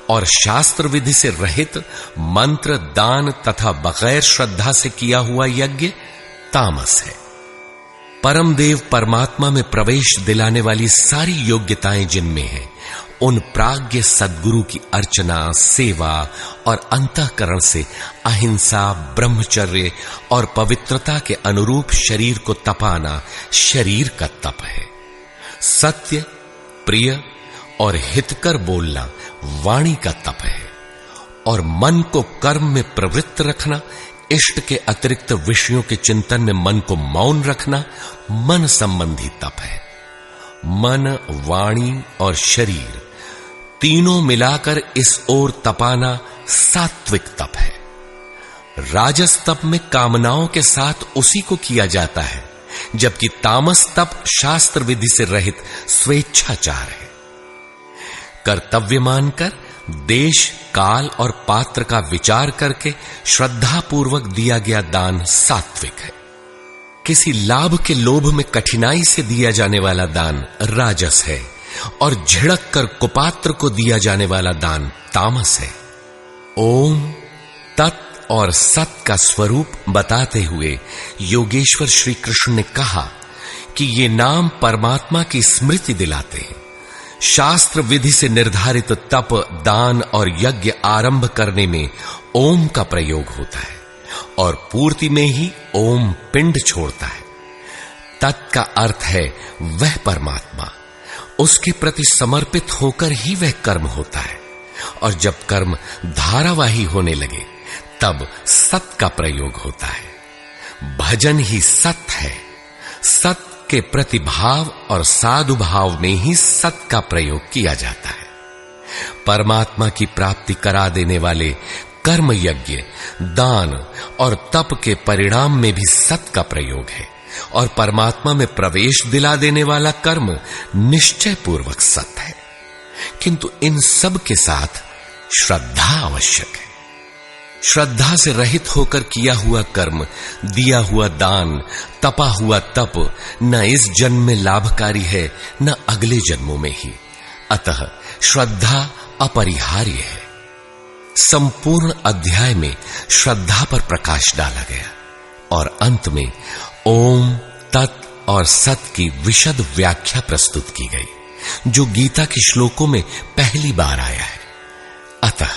और शास्त्र विधि से रहित मंत्र, दान तथा बगैर श्रद्धा से किया हुआ यज्ञ तामस है। परम देव परमात्मा में प्रवेश दिलाने वाली सारी योग्यताएं जिनमें हैं, उन प्राज्ञ सद्गुरु की अर्चना, सेवा और अंतःकरण से अहिंसा, ब्रह्मचर्य और पवित्रता के अनुरूप शरीर को तपाना शरीर का तप है। सत्य, प्रिय और हितकर बोलना वाणी का तप है, और मन को कर्म में प्रवृत्त रखना, इष्ट के अतिरिक्त विषयों के चिंतन में मन को मौन रखना मन संबंधी तप है। मन, वाणी और शरीर तीनों मिलाकर इस ओर तपाना सात्विक तप है। राजस तप में कामनाओं के साथ उसी को किया जाता है, जबकि तामस तप शास्त्र विधि से रहित स्वेच्छाचार है। कर्तव्य मानकर देश, काल और पात्र का विचार करके श्रद्धा पूर्वक दिया गया दान सात्विक है। किसी लाभ के लोभ में कठिनाई से दिया जाने वाला दान राजस है, और झिड़क कर कुपात्र को दिया जाने वाला दान तामस है। ओम, तत् और सत का स्वरूप बताते हुए योगेश्वर श्री कृष्ण ने कहा कि ये नाम परमात्मा की स्मृति दिलाते हैं। शास्त्र विधि से निर्धारित तप, दान और यज्ञ आरंभ करने में ओम का प्रयोग होता है, और पूर्ति में ही ओम पिंड छोड़ता है। तत् का अर्थ है वह परमात्मा, उसके प्रति समर्पित होकर ही वह कर्म होता है, और जब कर्म धारावाही होने लगे तब सत का प्रयोग होता है। भजन ही सत है। सत के प्रतिभाव और साधुभाव में ही सत का प्रयोग किया जाता है। परमात्मा की प्राप्ति करा देने वाले कर्म यज्ञ, दान और तप के परिणाम में भी सत का प्रयोग है, और परमात्मा में प्रवेश दिला देने वाला कर्म निश्चय पूर्वक सत है। किंतु इन सब के साथ श्रद्धा आवश्यक है। श्रद्धा से रहित होकर किया हुआ कर्म, दिया हुआ दान, तपा हुआ तप न इस जन्म में लाभकारी है न अगले जन्मों में ही। अतः श्रद्धा अपरिहार्य है। संपूर्ण अध्याय में श्रद्धा पर प्रकाश डाला गया और अंत में ओम, तत् और सत की विशद व्याख्या प्रस्तुत की गई, जो गीता के श्लोकों में पहली बार आया है। अतः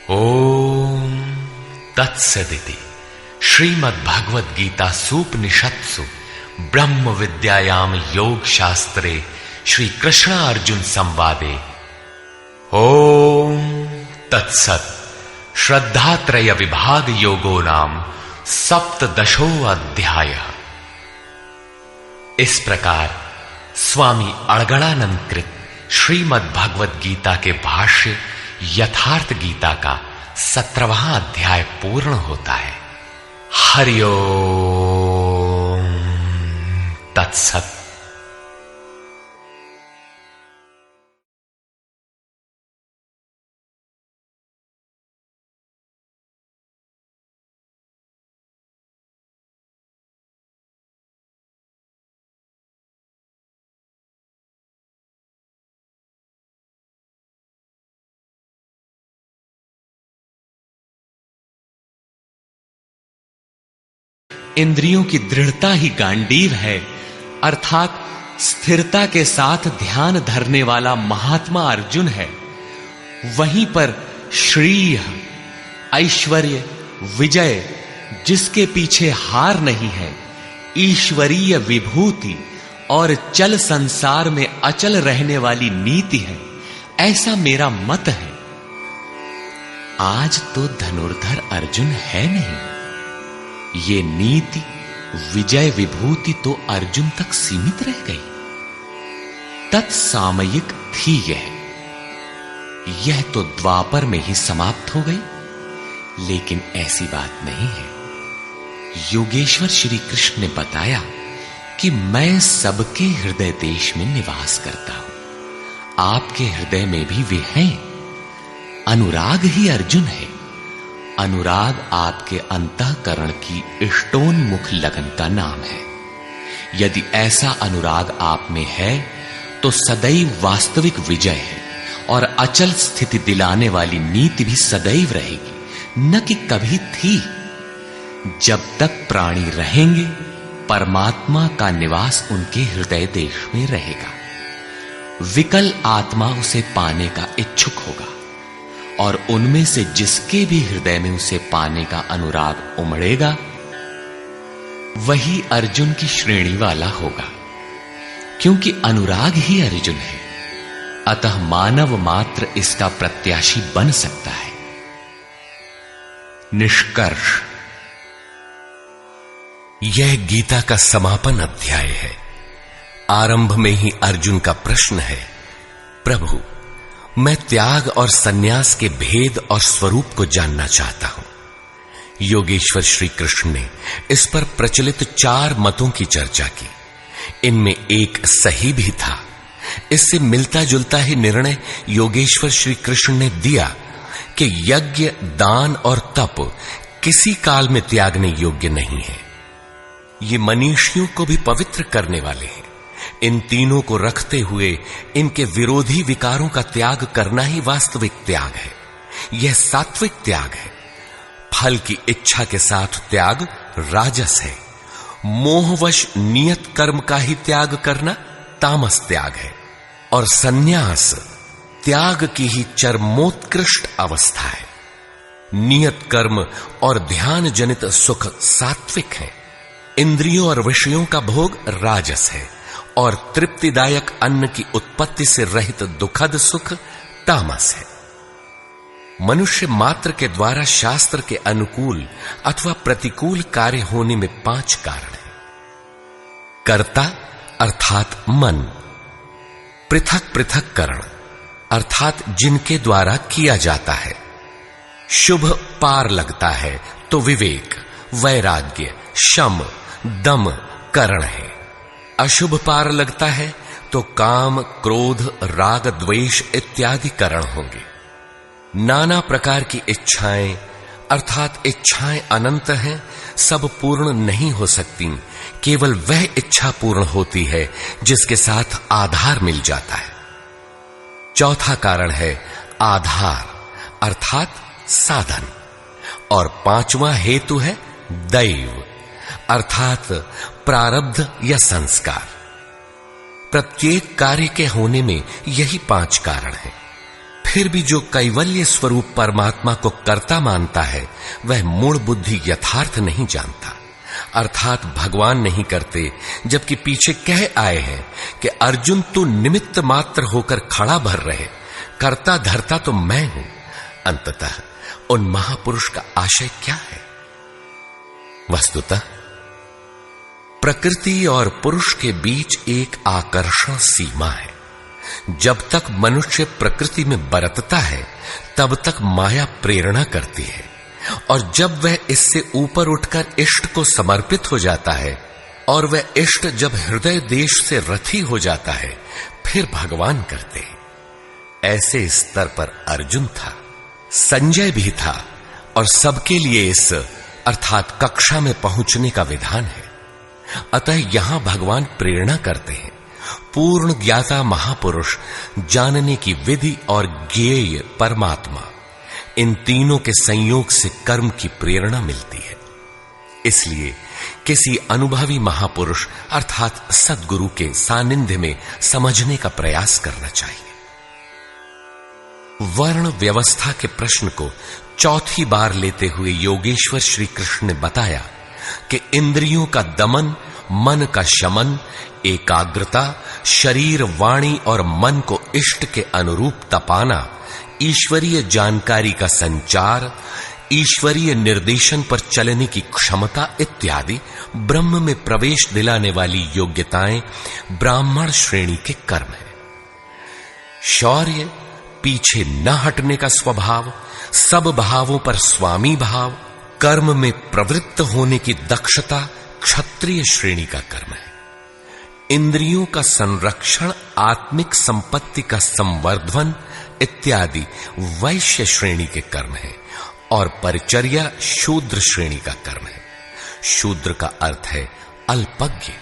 ओम तत्सदिति श्रीमद्भगवद गीता सूपनिषत्सु ब्रह्म विद्यायाम योग शास्त्रे श्री कृष्ण अर्जुन संवादे ओम तत्सत् श्रद्धात्रय विभाग योगो नाम सप्तदशो अध्याय। इस प्रकार स्वामी अड़गड़ानंद कृत श्रीमद्भगवद गीता के भाष्य यथार्थ गीता का 17वां अध्याय पूर्ण होता है। हरि ओम तत्सत्। इंद्रियों की दृढ़ता ही गांडीव है, अर्थात स्थिरता के साथ ध्यान धरने वाला महात्मा अर्जुन है। वहीं पर श्री, ऐश्वर्य, विजय जिसके पीछे हार नहीं है, ईश्वरीय विभूति और चल संसार में अचल रहने वाली नीति है, ऐसा मेरा मत है। आज तो धनुर्धर अर्जुन है नहीं। ये नीति, विजय, विभूति तो अर्जुन तक सीमित रह गई। तत्सामयिक थी यह तो द्वापर में ही समाप्त हो गई। लेकिन ऐसी बात नहीं है। योगेश्वर श्री कृष्ण ने बताया कि मैं सबके हृदय देश में निवास करता हूं। आपके हृदय में भी वे हैं। अनुराग ही अर्जुन है। अनुराग आपके अंतःकरण की इष्टोन्मुख लगन का नाम है। यदि ऐसा अनुराग आप में है तो सदैव वास्तविक विजय है, और अचल स्थिति दिलाने वाली नीति भी सदैव रहेगी, न कि कभी थी। जब तक प्राणी रहेंगे, परमात्मा का निवास उनके हृदय देश में रहेगा। विकल आत्मा उसे पाने का इच्छुक होगा, और उनमें से जिसके भी हृदय में उसे पाने का अनुराग उमड़ेगा, वही अर्जुन की श्रेणी वाला होगा। क्योंकि अनुराग ही अर्जुन है, अतः मानव मात्र इसका प्रत्याशी बन सकता है। निष्कर्ष, यह गीता का समापन अध्याय है। आरंभ में ही अर्जुन का प्रश्न है, प्रभु, मैं त्याग और सन्यास के भेद और स्वरूप को जानना चाहता हूं। योगेश्वर श्री कृष्ण ने इस पर प्रचलित 4 मतों की चर्चा की। इनमें एक सही भी था। इससे मिलता जुलता ही निर्णय योगेश्वर श्री कृष्ण ने दिया कि यज्ञ, दान और तप किसी काल में त्यागने योग्य नहीं है। ये मनीषियों को भी पवित्र करने वाले हैं। इन तीनों को रखते हुए इनके विरोधी विकारों का त्याग करना ही वास्तविक त्याग है। यह सात्विक त्याग है। फल की इच्छा के साथ त्याग राजस है। मोहवश नियत कर्म का ही त्याग करना तामस त्याग है। और सन्यास त्याग की ही चरमोत्कृष्ट अवस्था है। नियत कर्म और ध्यान जनित सुख सात्विक है। इंद्रियों और विषयों का भोग राजस है, और तृप्तिदायक अन्न की उत्पत्ति से रहित दुखद सुख तामस है। मनुष्य मात्र के द्वारा शास्त्र के अनुकूल अथवा प्रतिकूल कार्य होने में 5 कारण हैं। कर्ता अर्थात मन, पृथक पृथक करण अर्थात जिनके द्वारा किया जाता है। शुभ पार लगता है तो विवेक, वैराग्य, शम, दम करण है। अशुभ पार लगता है तो काम, क्रोध, राग, द्वेष इत्यादि करण होंगे। नाना प्रकार की इच्छाएं अर्थात इच्छाएं अनंत हैं, सब पूर्ण नहीं हो सकती। केवल वह इच्छा पूर्ण होती है जिसके साथ आधार मिल जाता है। चौथा कारण है आधार अर्थात साधन, और पांचवा हेतु है दैव अर्थात प्रारब्ध या संस्कार। प्रत्येक कार्य के होने में यही 5 कारण हैं। फिर भी जो कैवल्य स्वरूप परमात्मा को कर्ता मानता है वह मूल बुद्धि यथार्थ नहीं जानता, अर्थात भगवान नहीं करते, जबकि पीछे कह आए हैं कि अर्जुन तू निमित्त मात्र होकर खड़ा भर रहे, कर्ता धर्ता तो मैं हूं। अंततः उन महापुरुष का आशय क्या है? वस्तुतः प्रकृति और पुरुष के बीच एक आकर्षण सीमा है। जब तक मनुष्य प्रकृति में बरतता है तब तक माया प्रेरणा करती है, और जब वह इससे ऊपर उठकर इष्ट को समर्पित हो जाता है और वह इष्ट जब हृदय देश से रथी हो जाता है फिर भगवान करते हैं। ऐसे स्तर पर अर्जुन था, संजय भी था, और सबके लिए इस अर्थात कक्षा में पहुंचने का विधान है। अतः यहां भगवान प्रेरणा करते हैं। पूर्ण ज्ञाता महापुरुष, जानने की विधि और ज्ञेय परमात्मा, इन तीनों के संयोग से कर्म की प्रेरणा मिलती है। इसलिए किसी अनुभवी महापुरुष अर्थात सद्गुरु के सानिध्य में समझने का प्रयास करना चाहिए। वर्ण व्यवस्था के प्रश्न को चौथी बार लेते हुए योगेश्वर श्री कृष्ण ने बताया कि इंद्रियों का दमन, मन का शमन, एकाग्रता, शरीर, वाणी और मन को इष्ट के अनुरूप तपाना, ईश्वरीय जानकारी का संचार, ईश्वरीय निर्देशन पर चलने की क्षमता इत्यादि ब्रह्म में प्रवेश दिलाने वाली योग्यताएं ब्राह्मण श्रेणी के कर्म है। शौर्य, पीछे न हटने का स्वभाव, सब भावों पर स्वामी भाव, कर्म में प्रवृत्त होने की दक्षता क्षत्रिय श्रेणी का कर्म है। इंद्रियों का संरक्षण, आत्मिक संपत्ति का संवर्धन इत्यादि वैश्य श्रेणी के कर्म है, और परिचर्या शूद्र श्रेणी का कर्म है। शूद्र का अर्थ है अल्पज्ञ।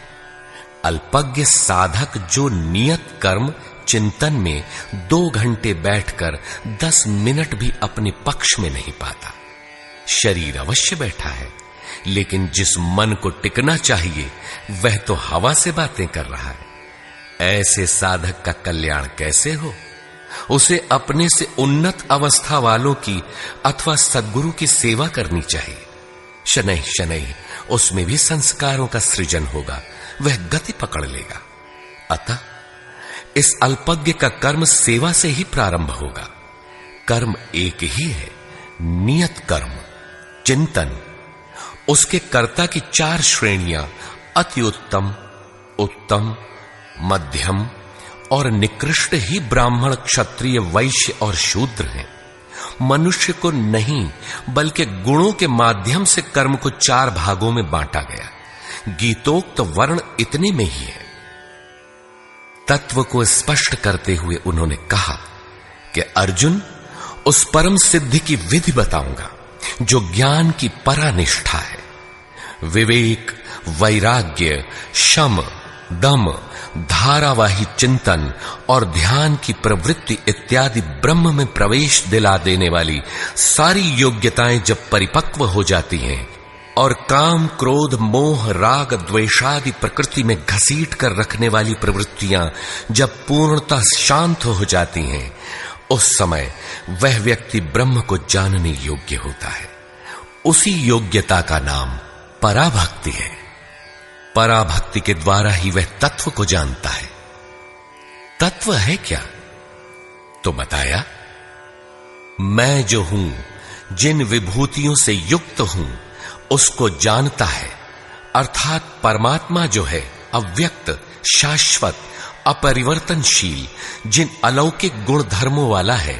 अल्पज्ञ साधक जो नियत कर्म चिंतन में 2 घंटे बैठकर 10 मिनट भी अपने पक्ष में नहीं पाता। शरीर अवश्य बैठा है, लेकिन जिस मन को टिकना चाहिए वह तो हवा से बातें कर रहा है। ऐसे साधक का कल्याण कैसे हो? उसे अपने से उन्नत अवस्था वालों की अथवा सद्गुरु की सेवा करनी चाहिए। शनैः शनैः उसमें भी संस्कारों का सृजन होगा, वह गति पकड़ लेगा। अतः इस अल्पज्ञ का कर्म सेवा से ही प्रारंभ होगा। कर्म एक ही है, नियत कर्म, चिंतन। उसके कर्ता की 4 श्रेणियां अति उत्तम, उत्तम, मध्यम और निकृष्ट ही ब्राह्मण, क्षत्रिय, वैश्य और शूद्र हैं। मनुष्य को नहीं बल्कि गुणों के माध्यम से कर्म को 4 भागों में बांटा गया। गीतोक्त वर्ण इतने में ही है। तत्व को स्पष्ट करते हुए उन्होंने कहा कि अर्जुन, उस परम सिद्धि की विधि बताऊंगा जो ज्ञान की परानिष्ठा है। विवेक, वैराग्य, शम, दम, धारावाही चिंतन और ध्यान की प्रवृत्ति इत्यादि ब्रह्म में प्रवेश दिला देने वाली सारी योग्यताएं जब परिपक्व हो जाती हैं और काम, क्रोध, मोह, राग, द्वेषादि प्रकृति में घसीट कर रखने वाली प्रवृत्तियां जब पूर्णतः शांत हो जाती हैं, उस समय वह व्यक्ति ब्रह्म को जानने योग्य होता है। उसी योग्यता का नाम पराभक्ति है। पराभक्ति के द्वारा ही वह तत्व को जानता है। तत्व है क्या? तो बताया, मैं जो हूं, जिन विभूतियों से युक्त हूं, उसको जानता है, अर्थात परमात्मा जो है अव्यक्त, शाश्वत, अपरिवर्तनशील, जिन अलौकिक गुण धर्मों वाला है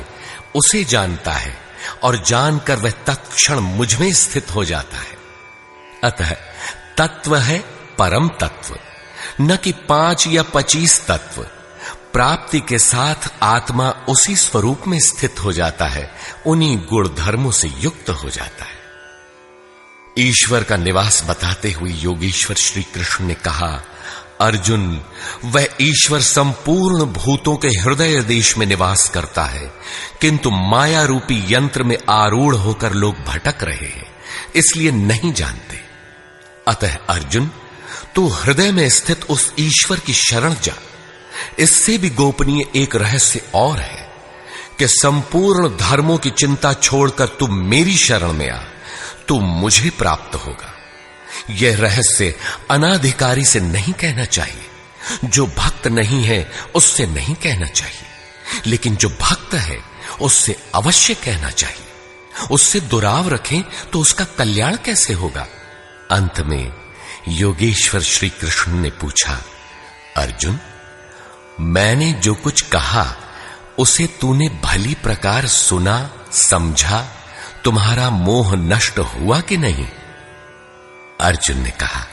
उसे जानता है और जानकर वह तत्क्षण मुझमें स्थित हो जाता है। अतः तत्व है परम तत्व, न कि 5 या 25 तत्व। प्राप्ति के साथ आत्मा उसी स्वरूप में स्थित हो जाता है, उन्हीं गुण धर्मों से युक्त हो जाता है। ईश्वर का निवास बताते हुए योगेश्वर श्री कृष्ण ने कहा, अर्जुन, वह ईश्वर संपूर्ण भूतों के हृदय देश में निवास करता है, किंतु माया रूपी यंत्र में आरूढ़ होकर लोग भटक रहे हैं, इसलिए नहीं जानते। अतः अर्जुन, तू हृदय में स्थित उस ईश्वर की शरण जा। इससे भी गोपनीय एक रहस्य और है कि संपूर्ण धर्मों की चिंता छोड़कर तू मेरी शरण में आ, तू मुझे प्राप्त होगा। यह रहस्य अनाधिकारी से नहीं कहना चाहिए, जो भक्त नहीं है उससे नहीं कहना चाहिए, लेकिन जो भक्त है उससे अवश्य कहना चाहिए। उससे दुराव रखें तो उसका कल्याण कैसे होगा। अंत में योगेश्वर श्री कृष्ण ने पूछा, अर्जुन, मैंने जो कुछ कहा उसे तूने भली प्रकार सुना, समझा, तुम्हारा मोह नष्ट हुआ कि नहीं? अर्जुन ने कहा,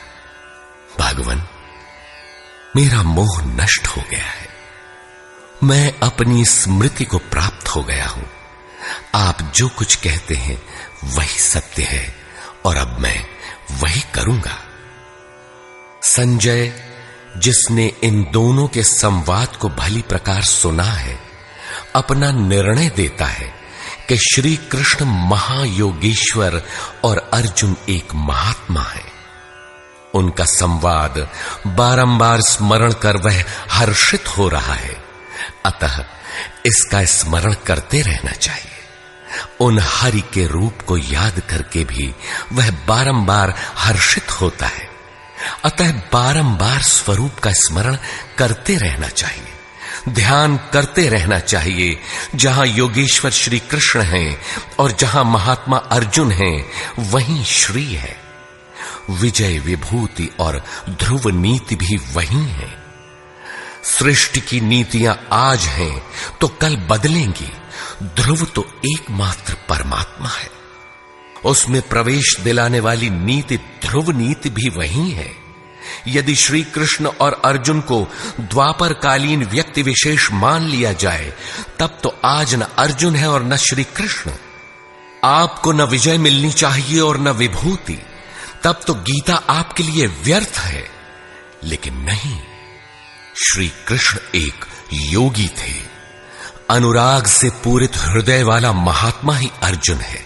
भगवान, मेरा मोह नष्ट हो गया है, मैं अपनी स्मृति को प्राप्त हो गया हूं। आप जो कुछ कहते हैं वही सत्य है और अब मैं वही करूंगा। संजय, जिसने इन दोनों के संवाद को भली प्रकार सुना है, अपना निर्णय देता है कि श्री कृष्ण महायोगेश्वर और अर्जुन एक महात्मा है। उनका संवाद बारंबार स्मरण कर वह हर्षित हो रहा है, अतः इसका स्मरण करते रहना चाहिए। उन हरि के रूप को याद करके भी वह बारंबार हर्षित होता है, अतः बारंबार स्वरूप का स्मरण करते रहना चाहिए, ध्यान करते रहना चाहिए। जहां योगेश्वर श्री कृष्ण हैं और जहां महात्मा अर्जुन हैं, वहीं श्री है। विजय, विभूति और ध्रुव नीति भी वही है। सृष्टि की नीतियां आज हैं तो कल बदलेंगी। ध्रुव तो एकमात्र परमात्मा है, उसमें प्रवेश दिलाने वाली नीति ध्रुव नीति भी वही है। यदि श्री कृष्ण और अर्जुन को द्वापर कालीन व्यक्ति विशेष मान लिया जाए, तब तो आज न अर्जुन है और न श्री कृष्ण। आपको न विजय मिलनी चाहिए और न विभूति, तब तो गीता आपके लिए व्यर्थ है। लेकिन नहीं, श्री कृष्ण एक योगी थे। अनुराग से पूरित हृदय वाला महात्मा ही अर्जुन है।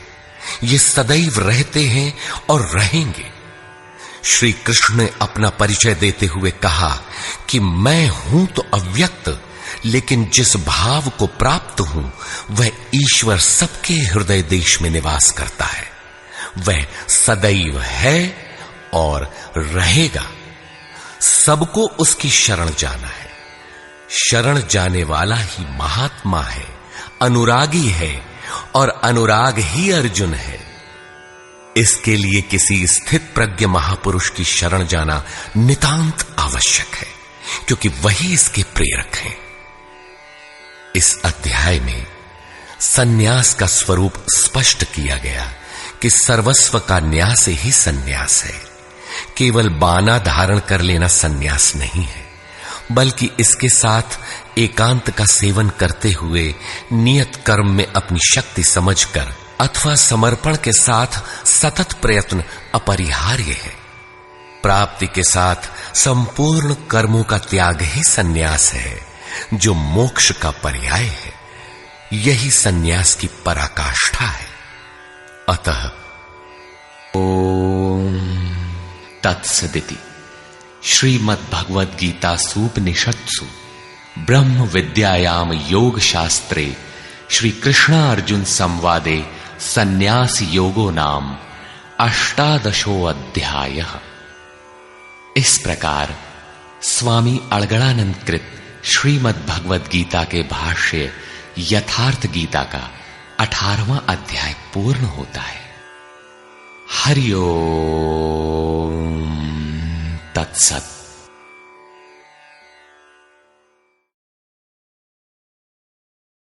ये सदैव रहते हैं और रहेंगे। श्री कृष्ण ने अपना परिचय देते हुए कहा कि मैं हूं तो अव्यक्त, लेकिन जिस भाव को प्राप्त हूं वह ईश्वर सबके हृदय देश में निवास करता है। वह सदैव है और रहेगा। सबको उसकी शरण जाना है। शरण जाने वाला ही महात्मा है, अनुरागी है, और अनुराग ही अर्जुन है। इसके लिए किसी स्थित प्रज्ञ महापुरुष की शरण जाना नितांत आवश्यक है, क्योंकि वही इसके प्रेरक हैं। इस अध्याय में सन्यास का स्वरूप स्पष्ट किया गया कि सर्वस्व का न्यास ही सन्यास है। केवल बाना धारण कर लेना सन्यास नहीं है, बल्कि इसके साथ एकांत का सेवन करते हुए नियत कर्म में अपनी शक्ति समझकर अथवा समर्पण के साथ सतत प्रयत्न अपरिहार्य है। प्राप्ति के साथ संपूर्ण कर्मों का त्याग ही सन्यास है, जो मोक्ष का पर्याय है। यही सन्यास की पराकाष्ठा है। अतः ओम तत्सदिति श्रीमद्भगवद गीता सूपनिषत्सु ब्रह्म विद्यायाम योग शास्त्रे श्री कृष्णार्जुन संवादे सन्यास योगो नाम 18 अध्यायः। इस प्रकार स्वामी अड़गड़ानंद कृत श्रीमद्भगवद गीता के भाष्य यथार्थ गीता का 18वां अध्याय पूर्ण होता है। हरि ओम तत्सत।